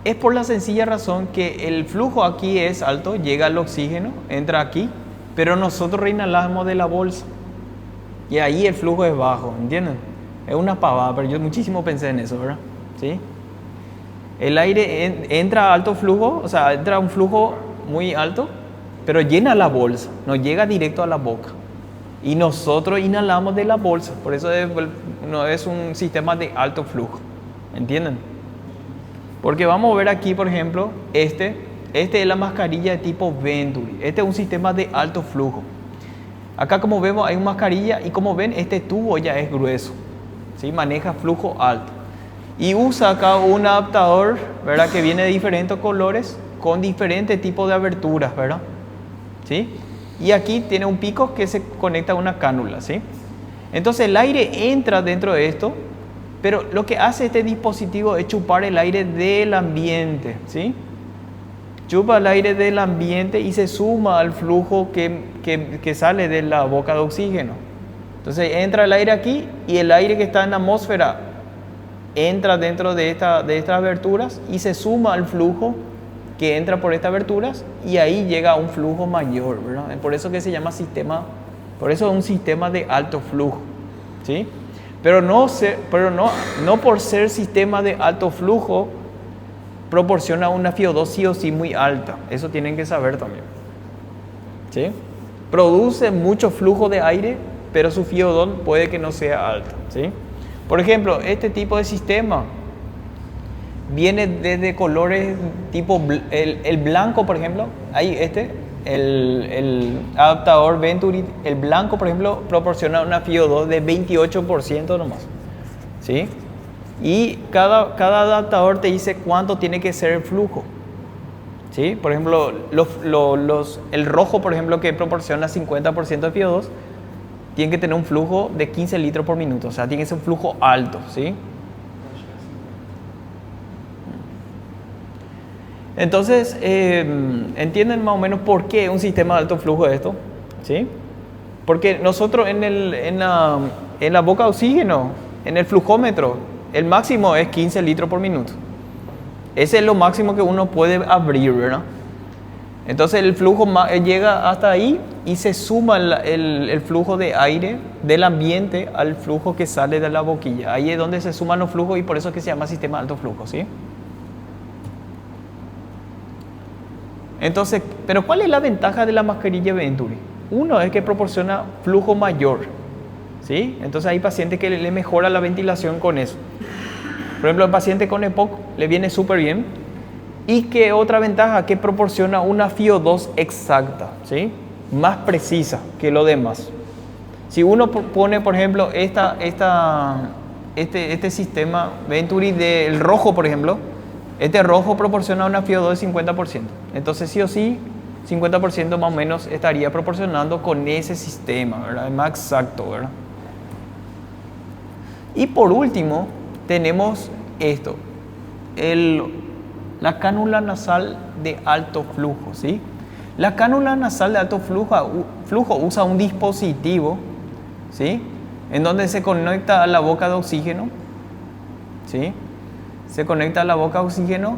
Es por la sencilla razón que el flujo aquí es alto, llega el oxígeno, entra aquí, pero nosotros reinhalamos de la bolsa y ahí el flujo es bajo, ¿entienden? Es una pavada, pero yo muchísimo pensé en eso, ¿verdad? ¿Sí? El aire entra a alto flujo, o sea, entra a un flujo muy alto, pero llena la bolsa, no llega directo a la boca. Y nosotros inhalamos de la bolsa, por eso no es un sistema de alto flujo, ¿entienden? Porque vamos a ver aquí, por ejemplo, este es la mascarilla de tipo Venturi. Este es un sistema de alto flujo. Acá, como vemos, hay una mascarilla y como ven, este tubo ya es grueso, ¿sí? Maneja flujo alto. Y usa acá un adaptador, ¿verdad? Que viene de diferentes colores con diferentes tipos de aberturas, ¿verdad? ¿Sí? Y aquí tiene un pico que se conecta a una cánula, ¿sí? Entonces el aire entra dentro de esto, pero lo que hace este dispositivo es chupar el aire del ambiente, ¿sí? Chupa el aire del ambiente y se suma al flujo que sale de la boca de oxígeno. Entonces entra el aire aquí y el aire que está en la atmósfera entra dentro de estas aberturas y se suma al flujo que entra por estas aberturas y ahí llega a un flujo mayor, ¿verdad? Por eso que se llama sistema, por eso es un sistema de alto flujo, ¿sí? Pero no por ser sistema de alto flujo proporciona una FiO2 sí o sí muy alta. Eso tienen que saber también, ¿sí? Produce mucho flujo de aire, pero su FiO2 puede que no sea alta, ¿sí? Por ejemplo, este tipo de sistema viene desde colores tipo el blanco, por ejemplo. Ahí el adaptador Venturi, el blanco, por ejemplo, proporciona una FiO2 de 28% nomás, ¿sí? Y cada adaptador te dice cuánto tiene que ser el flujo, ¿sí? Por ejemplo, el rojo, por ejemplo, que proporciona 50% de FiO2, tiene que tener un flujo de 15 litros por minuto, o sea, tiene que ser un flujo alto, ¿sí? Entonces, ¿entienden más o menos por qué un sistema de alto flujo es esto? ¿Sí? Porque nosotros en la boca de oxígeno, En el flujómetro, el máximo es 15 litros por minuto. Ese es lo máximo que uno puede abrir, ¿verdad? Entonces el flujo llega hasta ahí y se suma el flujo de aire del ambiente al flujo que sale de la boquilla. Ahí es donde se suman los flujos y por eso es que se llama sistema de alto flujo, ¿sí? Entonces, ¿pero cuál es la ventaja de la mascarilla Venturi? Uno es que proporciona flujo mayor, ¿sí? Entonces hay pacientes que le mejora la ventilación con eso. Por ejemplo, el paciente con EPOC le viene súper bien. Y que otra ventaja, que proporciona una FiO2 exacta, ¿sí? Más precisa que lo demás. Si uno pone, por ejemplo, este sistema Venturi del rojo, por ejemplo, este rojo proporciona una FiO2 de 50%. Entonces, sí o sí, 50% más o menos estaría proporcionando con ese sistema, ¿verdad? Es más exacto, ¿verdad? Y por último, tenemos esto, la cánula nasal de alto flujo, ¿sí? La cánula nasal de alto flujo usa un dispositivo, ¿sí? En donde se conecta a la boca de oxígeno, ¿sí? Se conecta a la boca de oxígeno.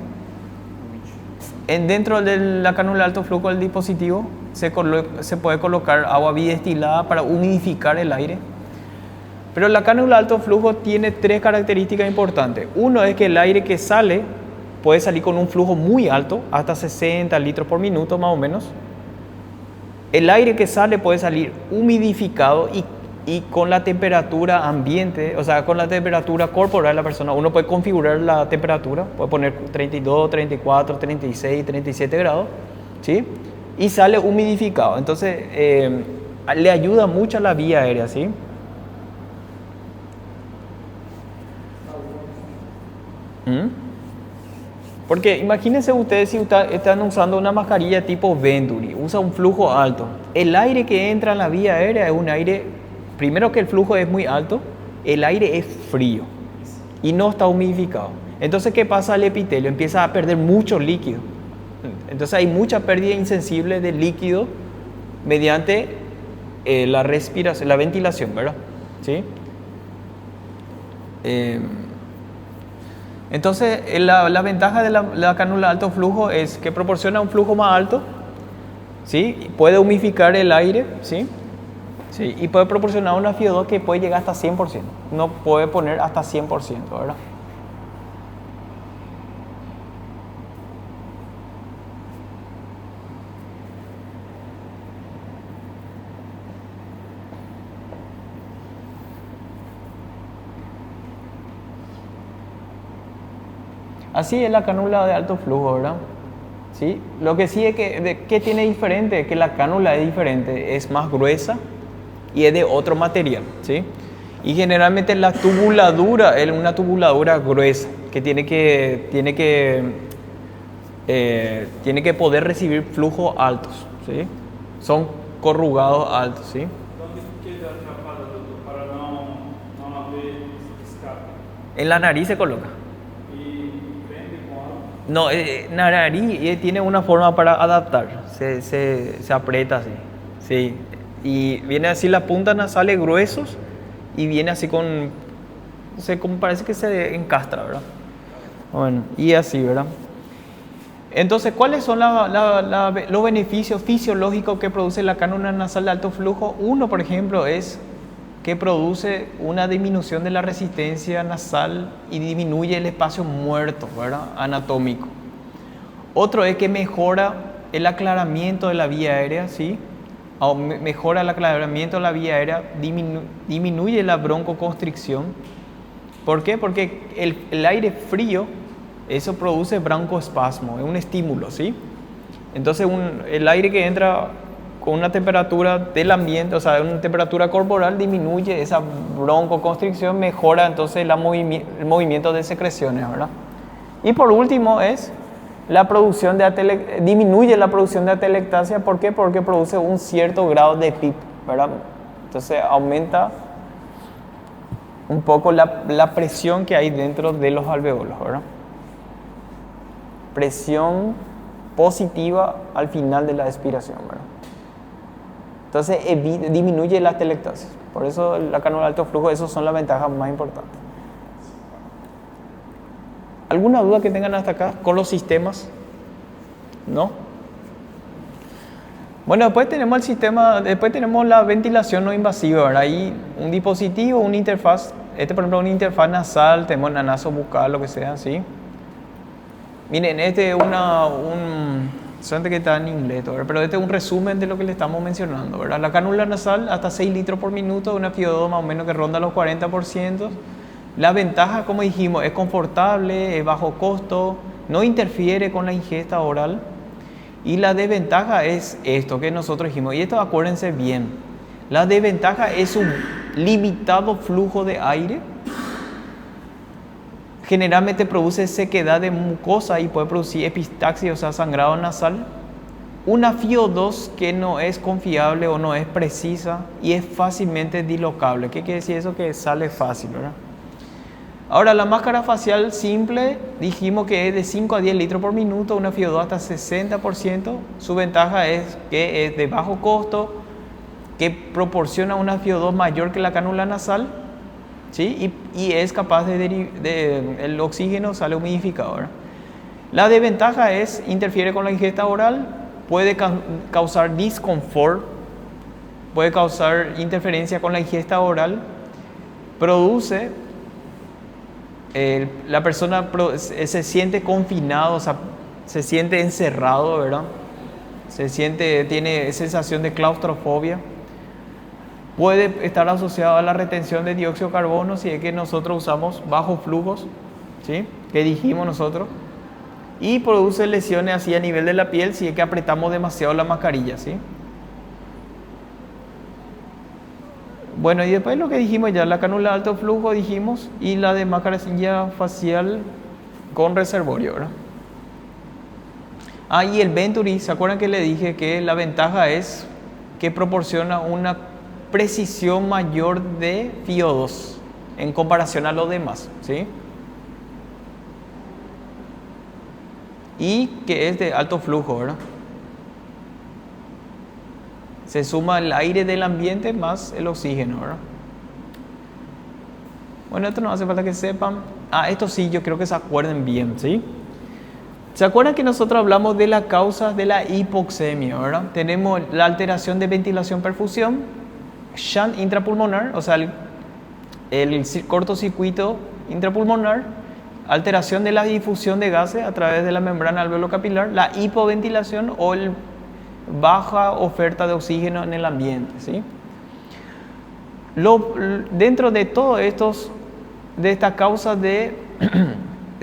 Dentro de la cánula de alto flujo del dispositivo se puede colocar agua bidestilada para humidificar el aire. Pero la cánula de alto flujo tiene 3 características importantes. Uno es que el aire que sale puede salir con un flujo muy alto, hasta 60 litros por minuto más o menos. El aire que sale puede salir humidificado y con la temperatura ambiente, o sea, con la temperatura corporal de la persona. Uno puede configurar la temperatura, puede poner 32, 34, 36, 37 grados, ¿sí? Y sale humidificado. Entonces, le ayuda mucho a la vía aérea, ¿sí? Porque imagínense ustedes si están usando una mascarilla tipo Venturi, usa un flujo alto. El aire que entra en la vía aérea es un aire, primero que el flujo es muy alto, el aire es frío y no está humidificado. Entonces, ¿qué pasa al epitelio? Empieza a perder mucho líquido. Entonces hay mucha pérdida insensible de líquido mediante la respiración, la ventilación, ¿verdad? ¿Sí? Entonces, la ventaja de la cánula de alto flujo es que proporciona un flujo más alto, ¿sí? Puede humidificar el aire, ¿sí? Sí, y puede proporcionar una FiO2 que puede llegar hasta 100%. No puede poner hasta 100%, ¿verdad? Así es la cánula de alto flujo, ¿verdad? ¿Sí? Lo que sí es que ¿qué tiene diferente? Que la cánula es diferente, es más gruesa y es de otro material, ¿sí? Y generalmente la tubuladura es una tubuladura gruesa que tiene que poder recibir flujos altos, ¿sí? Son corrugados altos, ¿sí? ¿Dónde queda atrapada, doutor, para não haver escape? En la nariz se coloca. No, la nariz tiene una forma para adaptar, se aprieta así, sí, y viene así las puntas nasales gruesos y viene así con, no sé, como parece que se encastra, ¿verdad? Bueno, y así, ¿verdad? Entonces, ¿cuáles son los beneficios fisiológicos que produce la cánula nasal de alto flujo? Uno, por ejemplo, es que produce una disminución de la resistencia nasal y disminuye el espacio muerto, ¿verdad? Anatómico. Otro es que mejora el aclaramiento de la vía aérea, ¿sí? Mejora el aclaramiento de la vía aérea, disminuye la broncoconstricción. ¿Por qué? Porque el aire frío, eso produce broncoespasmo, es un estímulo, ¿sí? Entonces el aire que entra con una temperatura del ambiente, o sea, una temperatura corporal, disminuye esa broncoconstricción, mejora entonces el movimiento de secreciones, ¿verdad? Y por último es la producción disminuye la producción de atelectasia. ¿Por qué? Porque produce un cierto grado de PIP, ¿verdad? Entonces aumenta un poco la presión que hay dentro de los alveolos, ¿verdad? Presión positiva al final de la expiración, ¿verdad? Entonces disminuye la atelectasis. Por eso la cánula de alto flujo, esas son las ventajas más importantes. ¿Alguna duda que tengan hasta acá con los sistemas? ¿No? Bueno, después tenemos el sistema, después tenemos la ventilación no invasiva, ¿verdad? Hay un dispositivo, una interfaz, por ejemplo, una interfaz nasal, tenemos una naso bucal, lo que sea, ¿sí? Miren, este es solamente que está en inglés, ¿verdad? Pero este es un resumen de lo que le estamos mencionando, ¿verdad? La cánula nasal hasta 6 litros por minuto, una FiO2 más o menos que ronda los 40%. La ventaja, como dijimos, es confortable, es bajo costo, no interfiere con la ingesta oral. Y la desventaja es esto que nosotros dijimos, y esto acuérdense bien, la desventaja es un limitado flujo de aire, generalmente produce sequedad de mucosa y puede producir epistaxis, o sea, sangrado nasal, una FiO2 que no es confiable o no es precisa y es fácilmente dilocable. ¿Qué quiere decir eso? Que sale fácil, ¿verdad? Ahora, la máscara facial simple, dijimos que es de 5 a 10 litros por minuto, una FiO2 hasta 60%. Su ventaja es que es de bajo costo, que proporciona una FiO2 mayor que la cánula nasal, ¿sí? Y es capaz el oxígeno sale humidificado, ¿verdad? La desventaja es, interfiere con la ingesta oral, puede causar disconfort, puede causar interferencia con la ingesta oral, produce... la persona se siente confinado, o sea, se siente encerrado, ¿verdad? Tiene sensación de claustrofobia. Puede estar asociado a la retención de dióxido de carbono si es que nosotros usamos bajos flujos, ¿sí? Que dijimos nosotros. Y produce lesiones así a nivel de la piel si es que apretamos demasiado la mascarilla, ¿sí? Bueno, y después lo que dijimos ya, la cánula de alto flujo dijimos, y la de mascarilla facial con reservorio, ¿verdad? Y el Venturi, ¿se acuerdan que le dije que la ventaja es que proporciona una precisión mayor de FiO2 en comparación a los demás, ¿sí? Y que es de alto flujo, ¿verdad? Se suma el aire del ambiente más el oxígeno, ¿verdad? Bueno, esto no hace falta que sepan. Esto sí, yo creo que se acuerden bien, ¿sí? ¿Se acuerdan que nosotros hablamos de las causas de la hipoxemia, ¿verdad? Tenemos la alteración de ventilación-perfusión, shunt intrapulmonar, o sea, el cortocircuito intrapulmonar, alteración de la difusión de gases a través de la membrana alveolo-capilar, la hipoventilación o baja oferta de oxígeno en el ambiente, ¿sí? Dentro de todos de estas causas de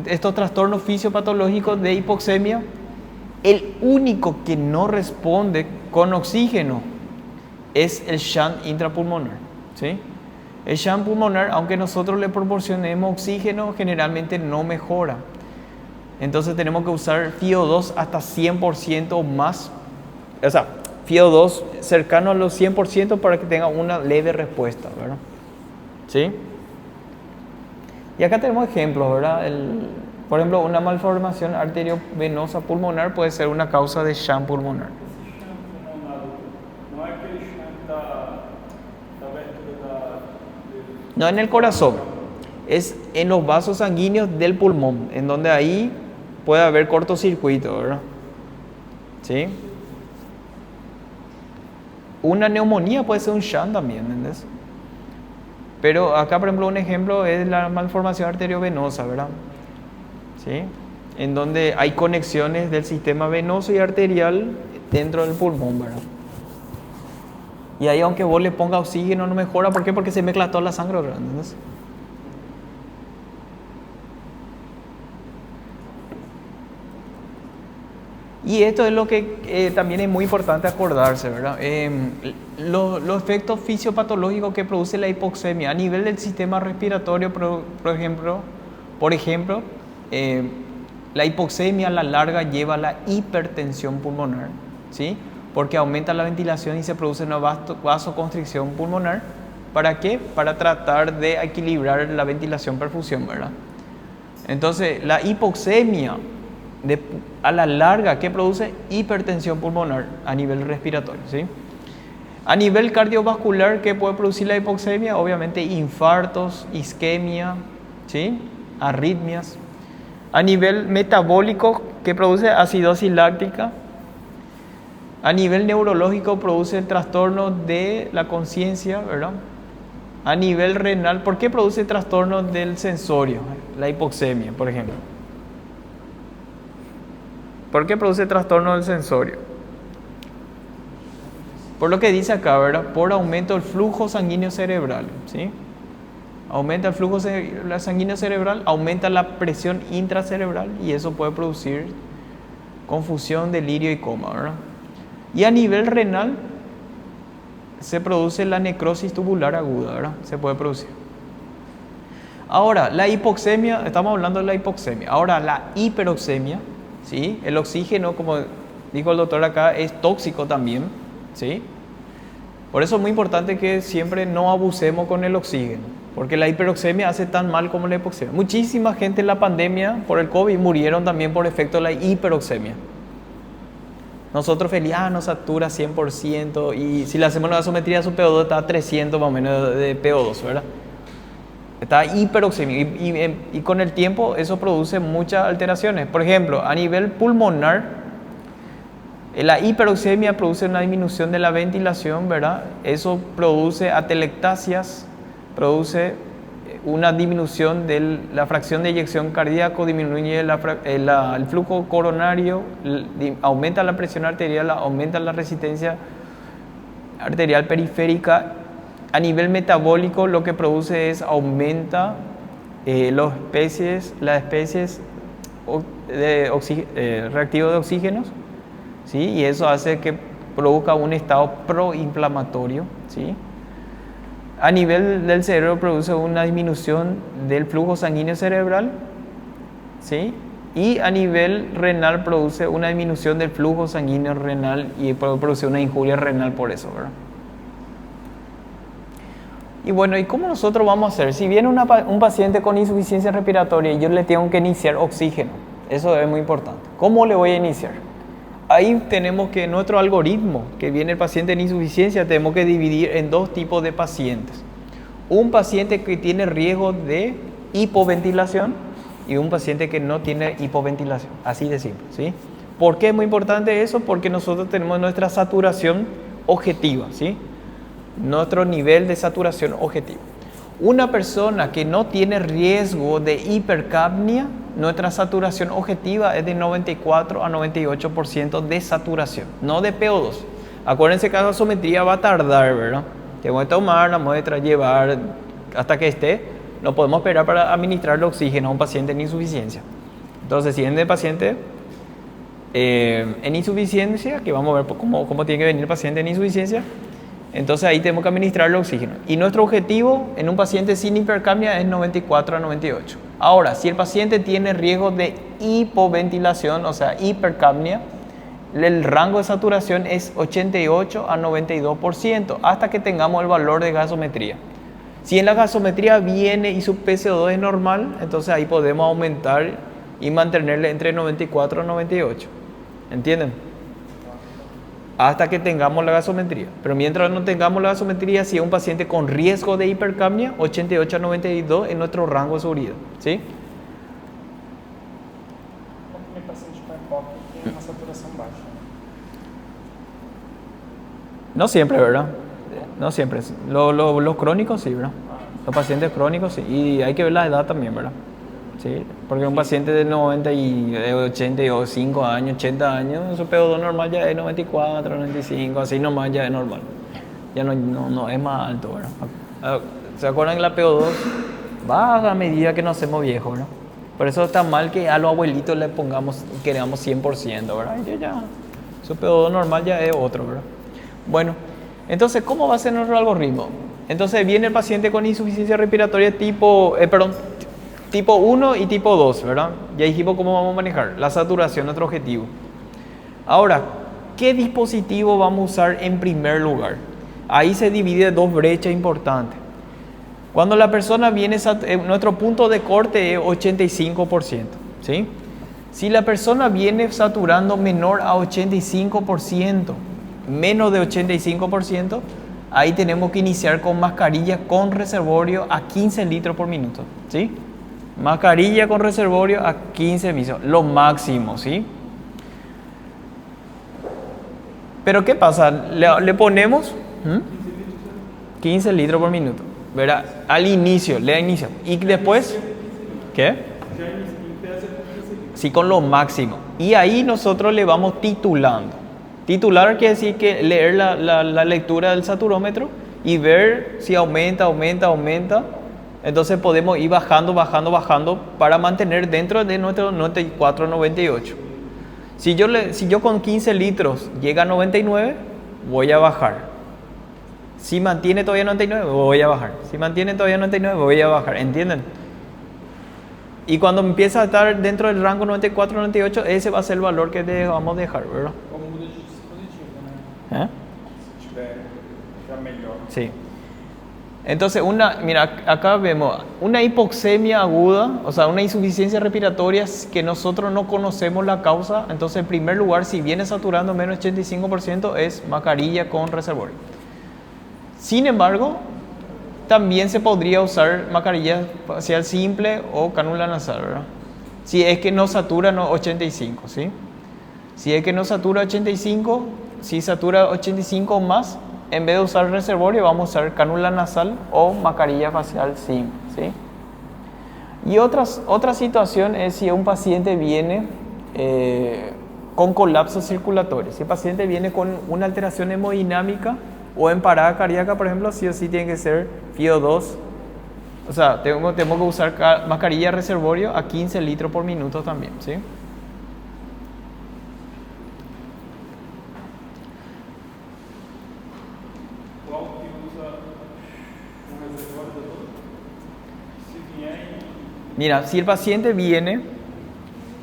estos trastornos fisiopatológicos de hipoxemia, el único que no responde con oxígeno es el shunt intrapulmonar, ¿sí? El shunt pulmonar, aunque nosotros le proporcionemos oxígeno, generalmente no mejora. Entonces tenemos que usar FiO2 hasta 100% o más, o sea, FiO2 cercano a los 100% para que tenga una leve respuesta, ¿verdad? ¿Sí? Y acá tenemos ejemplos, ¿verdad? Por ejemplo, una malformación arteriovenosa pulmonar puede ser una causa de shunt pulmonar. Esse shunt pulmonar, não é aquele shunt da abertura No, en el corazón. Es en los vasos sanguíneos del pulmón, en donde ahí puede haber cortocircuito, ¿verdad? ¿Sí? Una neumonía puede ser un shunt también, ¿entendés? Pero acá, por ejemplo, un ejemplo es la malformación arteriovenosa, ¿verdad? ¿Sí? En donde hay conexiones del sistema venoso y arterial dentro del pulmón, ¿verdad? Y ahí, aunque vos le pongas oxígeno, no mejora. ¿Por qué? Porque se mezcla toda la sangre, ¿verdad? ¿Entendés? Y esto es lo que también es muy importante acordarse, ¿verdad? Los efectos fisiopatológicos que produce la hipoxemia a nivel del sistema respiratorio, por ejemplo, la hipoxemia a la larga lleva a la hipertensión pulmonar, ¿sí? Porque aumenta la ventilación y se produce una vasoconstricción pulmonar. ¿Para qué? Para tratar de equilibrar la ventilación-perfusión, ¿verdad? Entonces, la hipoxemia a la larga, ¿qué produce? Hipertensión pulmonar a nivel respiratorio, ¿sí? A nivel cardiovascular, ¿qué puede producir la hipoxemia? Obviamente infartos, isquemia, ¿sí? Arritmias. A nivel metabólico, que produce acidosis láctica. A nivel neurológico, produce trastornos de la conciencia, ¿verdad? A nivel renal, ¿por qué produce trastornos del sensorio? La hipoxemia, por ejemplo. ¿Por qué produce trastornos del sensorio? Por lo que dice acá, ¿verdad? Por aumento del flujo sanguíneo cerebral, ¿sí? Aumenta el flujo sanguíneo cerebral, aumenta la presión intracerebral y eso puede producir confusión, delirio y coma, ¿verdad? Y a nivel renal se produce la necrosis tubular aguda, ¿verdad? Se puede producir. Ahora, la hipoxemia, estamos hablando de la hipoxemia. Ahora, la hiperoxemia, ¿sí? El oxígeno, como dijo el doctor acá, es tóxico también, ¿sí? Por eso es muy importante que siempre no abusemos con el oxígeno, porque la hiperoxemia hace tan mal como la hipoxemia. Muchísima gente en la pandemia por el COVID murieron también por efecto de la hiperoxemia. Nosotros feliz, nos satura 100% y si le hacemos una gasometría su PO2 está a 300 más o menos de PO2, ¿verdad? Está hiperoxemia y con el tiempo eso produce muchas alteraciones. Por ejemplo, a nivel pulmonar, la hiperoxemia produce una disminución de la ventilación, ¿verdad? Eso produce atelectasias, produce una disminución de la fracción de eyección cardíaco, disminuye el flujo coronario, aumenta la presión arterial, aumenta la resistencia arterial periférica. A nivel metabólico lo que produce es aumenta las especies reactivos de oxígenos, ¿sí? Y eso hace que provoca un estado proinflamatorio, ¿sí? A nivel del cerebro produce una disminución del flujo sanguíneo cerebral, ¿sí? Y a nivel renal produce una disminución del flujo sanguíneo renal y produce una injuria renal por eso, ¿verdad? Y bueno, ¿y cómo nosotros vamos a hacer? Si viene un paciente con insuficiencia respiratoria y yo le tengo que iniciar oxígeno, eso es muy importante. ¿Cómo le voy a iniciar? Ahí tenemos que nuestro algoritmo, que viene el paciente en insuficiencia, tenemos que dividir en dos tipos de pacientes. Un paciente que tiene riesgo de hipoventilación y un paciente que no tiene hipoventilación, así de simple, ¿sí? ¿Por qué es muy importante eso? Porque nosotros tenemos nuestra saturación objetiva, ¿sí? Nuestro nivel de saturación objetivo. Una persona que no tiene riesgo de hipercapnia, nuestra saturación objetiva es de 94 a 98% de saturación, no de PO2. Acuérdense que la gasometría va a tardar, ¿verdad? Tenemos que tomar la muestra, llevar hasta que esté. No podemos esperar para administrar el oxígeno a un paciente en insuficiencia. Entonces, si es el paciente en insuficiencia, que vamos a ver cómo tiene que venir el paciente en insuficiencia, entonces ahí tenemos que administrar el oxígeno. Y nuestro objetivo en un paciente sin hipercapnia es 94 a 98. Ahora, si el paciente tiene riesgo de hipoventilación, o sea, hipercapnia, el rango de saturación es 88 a 92% hasta que tengamos el valor de gasometría. Si en la gasometría viene y su PCO2 es normal, entonces ahí podemos aumentar y mantenerle entre 94 a 98. ¿Entienden? Hasta que tengamos la gasometría. Pero mientras no tengamos la gasometría, si es un paciente con riesgo de hipercapnia, 88 a 92 es nuestro rango de seguridad, ¿sí? El paciente com EPOC tem uma saturação baixa. No siempre, ¿verdad? No siempre. Los crónicos sí, ¿verdad? Los pacientes crónicos sí. Y hay que ver la edad también, ¿verdad? Sí, porque un paciente de 90 y de 85 años, 80 años, su PO2 normal ya es 94, 95, así nomás ya es normal. Ya no es más alto, ¿verdad? ¿Se acuerdan que la PO2 baja a medida que nos hacemos viejos, ¿verdad? Por eso está mal que a los abuelitos le queramos 100%, ¿verdad? Ya, su PO2 normal ya es otro, ¿verdad? Bueno, entonces, ¿cómo va a ser nuestro algoritmo? Entonces, viene el paciente con insuficiencia respiratoria tipo 1 y tipo 2, ¿verdad? Ya dijimos cómo vamos a manejar la saturación, nuestro objetivo. Ahora, ¿qué dispositivo vamos a usar en primer lugar? Ahí se divide dos brechas importantes. Cuando la persona viene, nuestro punto de corte es 85%, ¿sí? Si la persona viene saturando menor a 85%, menos de 85%, ahí tenemos que iniciar con mascarilla con reservorio a 15 litros por minuto, ¿sí? Mascarilla con reservorio a 15 miso, lo máximo, ¿sí? Pero ¿qué pasa? Le ponemos 15 litros por minuto, ¿verdad? Al inicio, le da inicio. Y después, ¿qué? Sí, con lo máximo. Y ahí nosotros le vamos titulando. Titular quiere decir que leer la lectura del saturómetro y ver si aumenta. Entonces podemos ir bajando para mantener dentro de nuestro 94, 98. Si yo con 15 litros llega a 99, voy a bajar. Si mantiene todavía 99, voy a bajar. Si mantiene todavía 99, voy a bajar. ¿Entienden? Y cuando empieza a estar dentro del rango 94, 98, ese va a ser el valor que vamos a dejar, ¿verdad? Como muda de dispositivo, né? Se tiver já melhor. Sí. Entonces, mira, acá vemos una hipoxemia aguda, o sea, una insuficiencia respiratoria que nosotros no conocemos la causa. Entonces, en primer lugar, si viene saturando menos 85%, es mascarilla con reservorio. Sin embargo, también se podría usar mascarilla facial simple o cánula nasal, ¿verdad? Si es que no satura 85, ¿sí? Si es que no satura 85, si satura 85 o más, en vez de usar reservorio, vamos a usar cánula nasal o mascarilla facial simple, ¿sí? Y otra situación es si un paciente viene con colapso circulatorio. Si el paciente viene con una alteración hemodinámica o en parada cardíaca, por ejemplo, sí o sí tiene que ser FiO2. O sea, tenemos que usar mascarilla reservorio a 15 litros por minuto también, ¿sí? Qual que usa um reservatório, doutor? Se vier Mira, si el paciente viene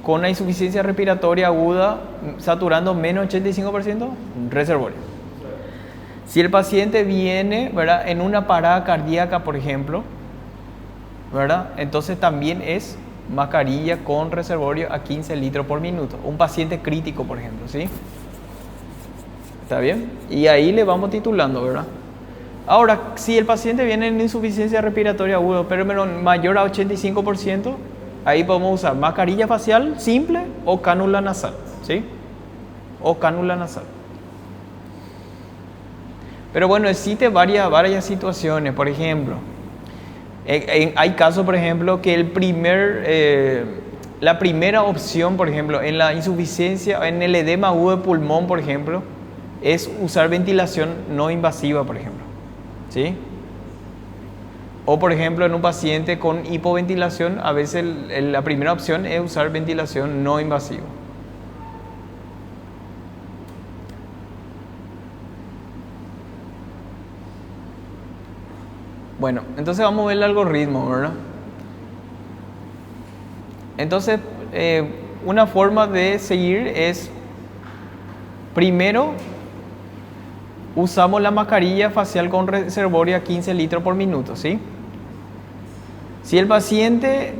con una insuficiencia respiratoria aguda, saturando menos 85%, reservorio. Si el paciente viene, ¿verdad?, en una parada cardíaca, por ejemplo, ¿verdad?, entonces también es mascarilla con reservorio a 15 litros por minuto. Un paciente crítico, por ejemplo, ¿sí? ¿Está bien? Y ahí le vamos titulando, ¿verdad? Ahora, si el paciente viene en insuficiencia respiratoria aguda, pero mayor a 85%, ahí podemos usar mascarilla facial simple o cánula nasal, ¿sí? O cánula nasal. Pero bueno, existe varias situaciones. Por ejemplo, hay casos, por ejemplo, que la primera opción, por ejemplo, en la insuficiencia, en el edema agudo de pulmón, por ejemplo, es usar ventilación no invasiva, por ejemplo, ¿sí? O, por ejemplo, en un paciente con hipoventilación, a veces la primera opción es usar ventilación no invasiva. Bueno, entonces vamos a ver el algoritmo, ¿verdad? Entonces, una forma de seguir es, primero, usamos la mascarilla facial con reservorio a 15 litros por minuto, ¿sí? Si el paciente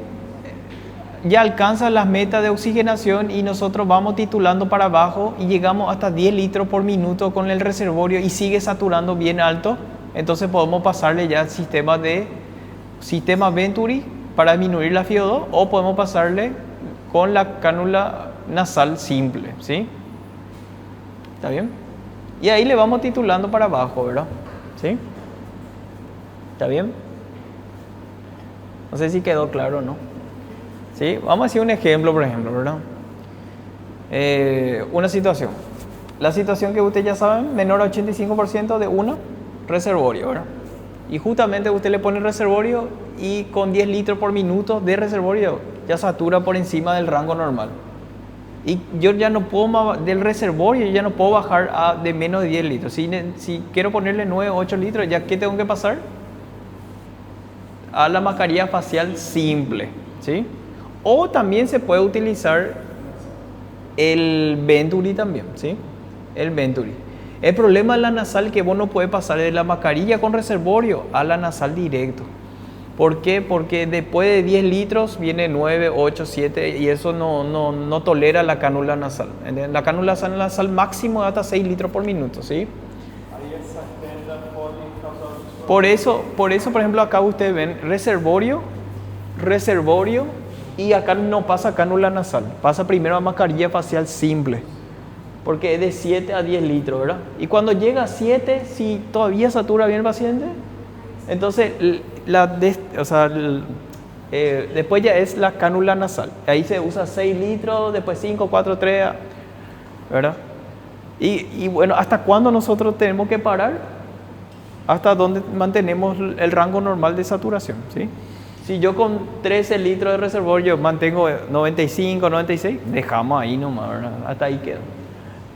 ya alcanza las metas de oxigenación y nosotros vamos titulando para abajo y llegamos hasta 10 litros por minuto con el reservorio y sigue saturando bien alto, entonces podemos pasarle ya al sistema Venturi para disminuir la FiO2 o podemos pasarle con la cánula nasal simple, ¿sí? ¿Está bien? Y ahí le vamos titulando para abajo, ¿verdad? ¿Sí? ¿Está bien? No sé si quedó claro o no. ¿Sí? Vamos a hacer un ejemplo, por ejemplo, ¿verdad? Una situación. La situación que ustedes ya saben, menor a 85% de una reservorio, ¿verdad? Y justamente usted le pone reservorio y con 10 litros por minuto de reservorio ya satura por encima del rango normal. Y yo ya no puedo, del reservorio ya no puedo bajar de menos de 10 litros. Si quiero ponerle 9 o 8 litros, ¿ya qué tengo que pasar? A la mascarilla facial simple, ¿sí? O también se puede utilizar el Venturi también, ¿sí? El Venturi. El problema de la nasal es que vos no puedes pasar de la mascarilla con reservorio a la nasal directo. ¿Por qué? Porque después de 10 litros viene 9, 8, 7 y eso no tolera la cánula nasal. La cánula nasal máximo es hasta 6 litros por minuto, ¿sí? Aí essa queda pode causar Por eso, por ejemplo, acá ustedes ven reservorio reservorio y acá no pasa cánula nasal, pasa primero a mascarilla facial simple, porque es de 7 a 10 litros, ¿verdad? Y cuando llega a 7, si todavía satura bien el paciente, entonces después ya es la cánula nasal. Ahí se usa 6 litros, después 5, 4, 3, ¿verdad? Y bueno, ¿hasta cuándo nosotros tenemos que parar? Hasta donde mantenemos el rango normal de saturación, ¿sí? Si yo con 13 litros de reservorio mantengo 95, 96, dejamos ahí nomás, ¿verdad? Hasta ahí queda.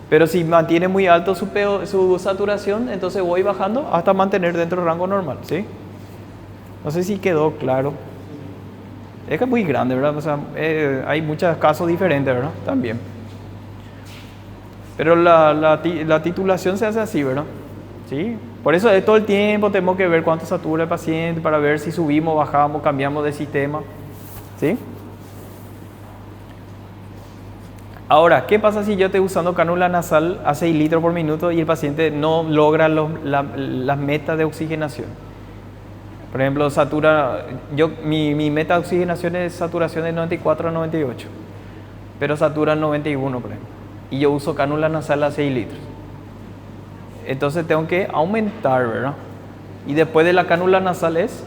Pero si mantiene muy alto su saturación, entonces voy bajando hasta mantener dentro del rango normal, ¿sí? No sé si quedó claro. Es que es muy grande, ¿verdad? O sea, hay muchos casos diferentes, ¿verdad? También. Pero la titulación se hace así, ¿verdad? ¿Sí? Por eso todo el tiempo tenemos que ver cuánto satura el paciente para ver si subimos, bajamos, cambiamos de sistema, ¿sí? Ahora, ¿qué pasa si yo estoy usando cánula nasal a 6 litros por minuto y el paciente no logra las metas de oxigenación? Por ejemplo, mi meta de oxigenación es saturación de 94 a 98, pero satura 91, por ejemplo, y yo uso cánula nasal a 6 litros. Entonces tengo que aumentar, ¿verdad? Y después de la cánula nasal es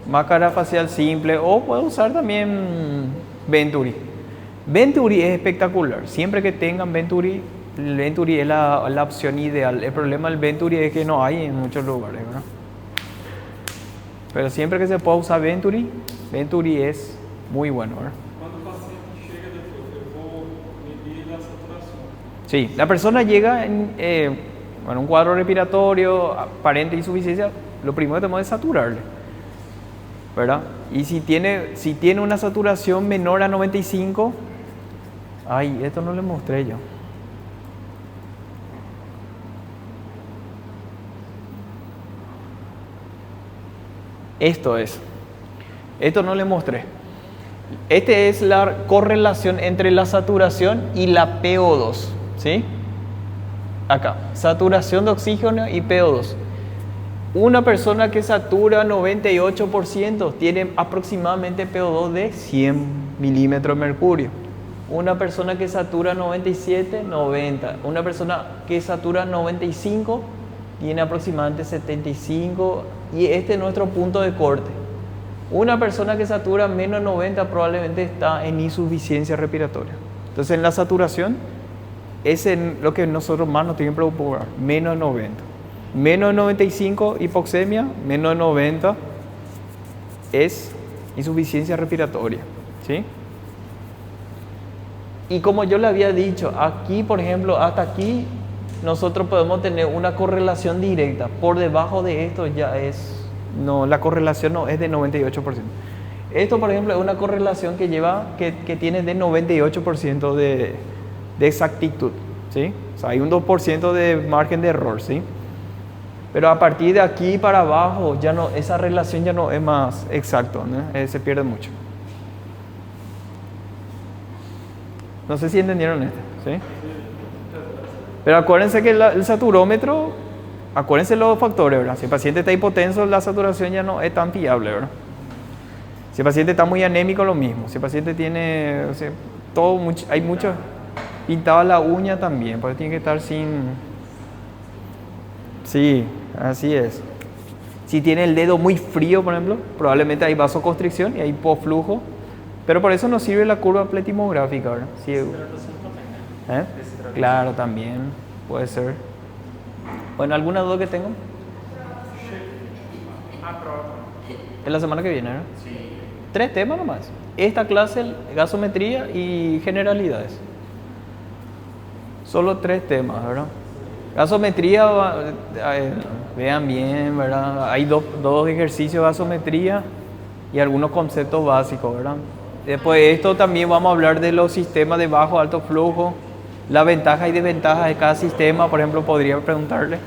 máscara facial simple, o puedo usar también Venturi. Venturi es espectacular. Siempre que tengan Venturi, el Venturi es la opción ideal. El problema del Venturi es que no hay en muchos lugares, ¿verdad? Pero siempre que se pueda usar Venturi, Venturi es muy bueno, ¿verdad? Quando o paciente chega depois, eu vou medir a saturação. Sí, la persona llega en un cuadro respiratorio, aparente insuficiencia, lo primero que tenemos es saturarle, ¿verdad? Y si tiene una saturación menor a 95, ay, esto no le mostré yo. Esto no le mostré. Esta es la correlación entre la saturación y la PO2, ¿sí? Acá, saturación de oxígeno y PO2. Una persona que satura 98% tiene aproximadamente PO2 de 100 milímetros de mercurio. Una persona que satura 97, 90. Una persona que satura 95 tiene aproximadamente 75, y este es nuestro punto de corte. Una persona que satura menos de 90 probablemente está en insuficiencia respiratoria. Entonces en la saturación es lo que nosotros más nos tiene que preocupar, menos de 90. Menos de 95 hipoxemia, menos de 90 es insuficiencia respiratoria, ¿sí? Y como yo le había dicho, aquí por ejemplo, hasta aquí nosotros podemos tener una correlación directa. Por debajo de esto ya no, la correlación no es de 98%. Esto por ejemplo es una correlación que tiene de 98% de exactitud, ¿sí? O sea, hay un 2% de margen de error, ¿sí? Pero a partir de aquí para abajo, ya no, esa relación ya no es más exacta, ¿no? Se pierde mucho. No sé si entendieron esto, ¿sí? Pero acuérdense que el saturómetro, acuérdense los factores, ¿verdad? Si el paciente está hipotenso, la saturación ya no es tan fiable, ¿verdad? Si el paciente está muy anémico, lo mismo. Si el paciente tiene, o sea, hay mucho, pintaba la uña también, porque tiene que estar sin... Sí, así es. Si tiene el dedo muy frío, por ejemplo, probablemente hay vasoconstricción y hay hipoflujo, pero por eso nos sirve la curva pletimográfica, ¿verdad? Sí, claro, también puede ser. Bueno, ¿alguna duda que tengo? En la semana que viene, ¿verdad? Sí. 3 temas nomás. Esta clase, gasometría y generalidades. Solo 3 temas, ¿verdad? Gasometría, vean bien, ¿verdad? Hay dos ejercicios de gasometría y algunos conceptos básicos, ¿verdad? Después de esto también vamos a hablar de los sistemas de bajo alto flujo, las ventajas y desventajas de cada sistema. Por ejemplo, podría preguntarle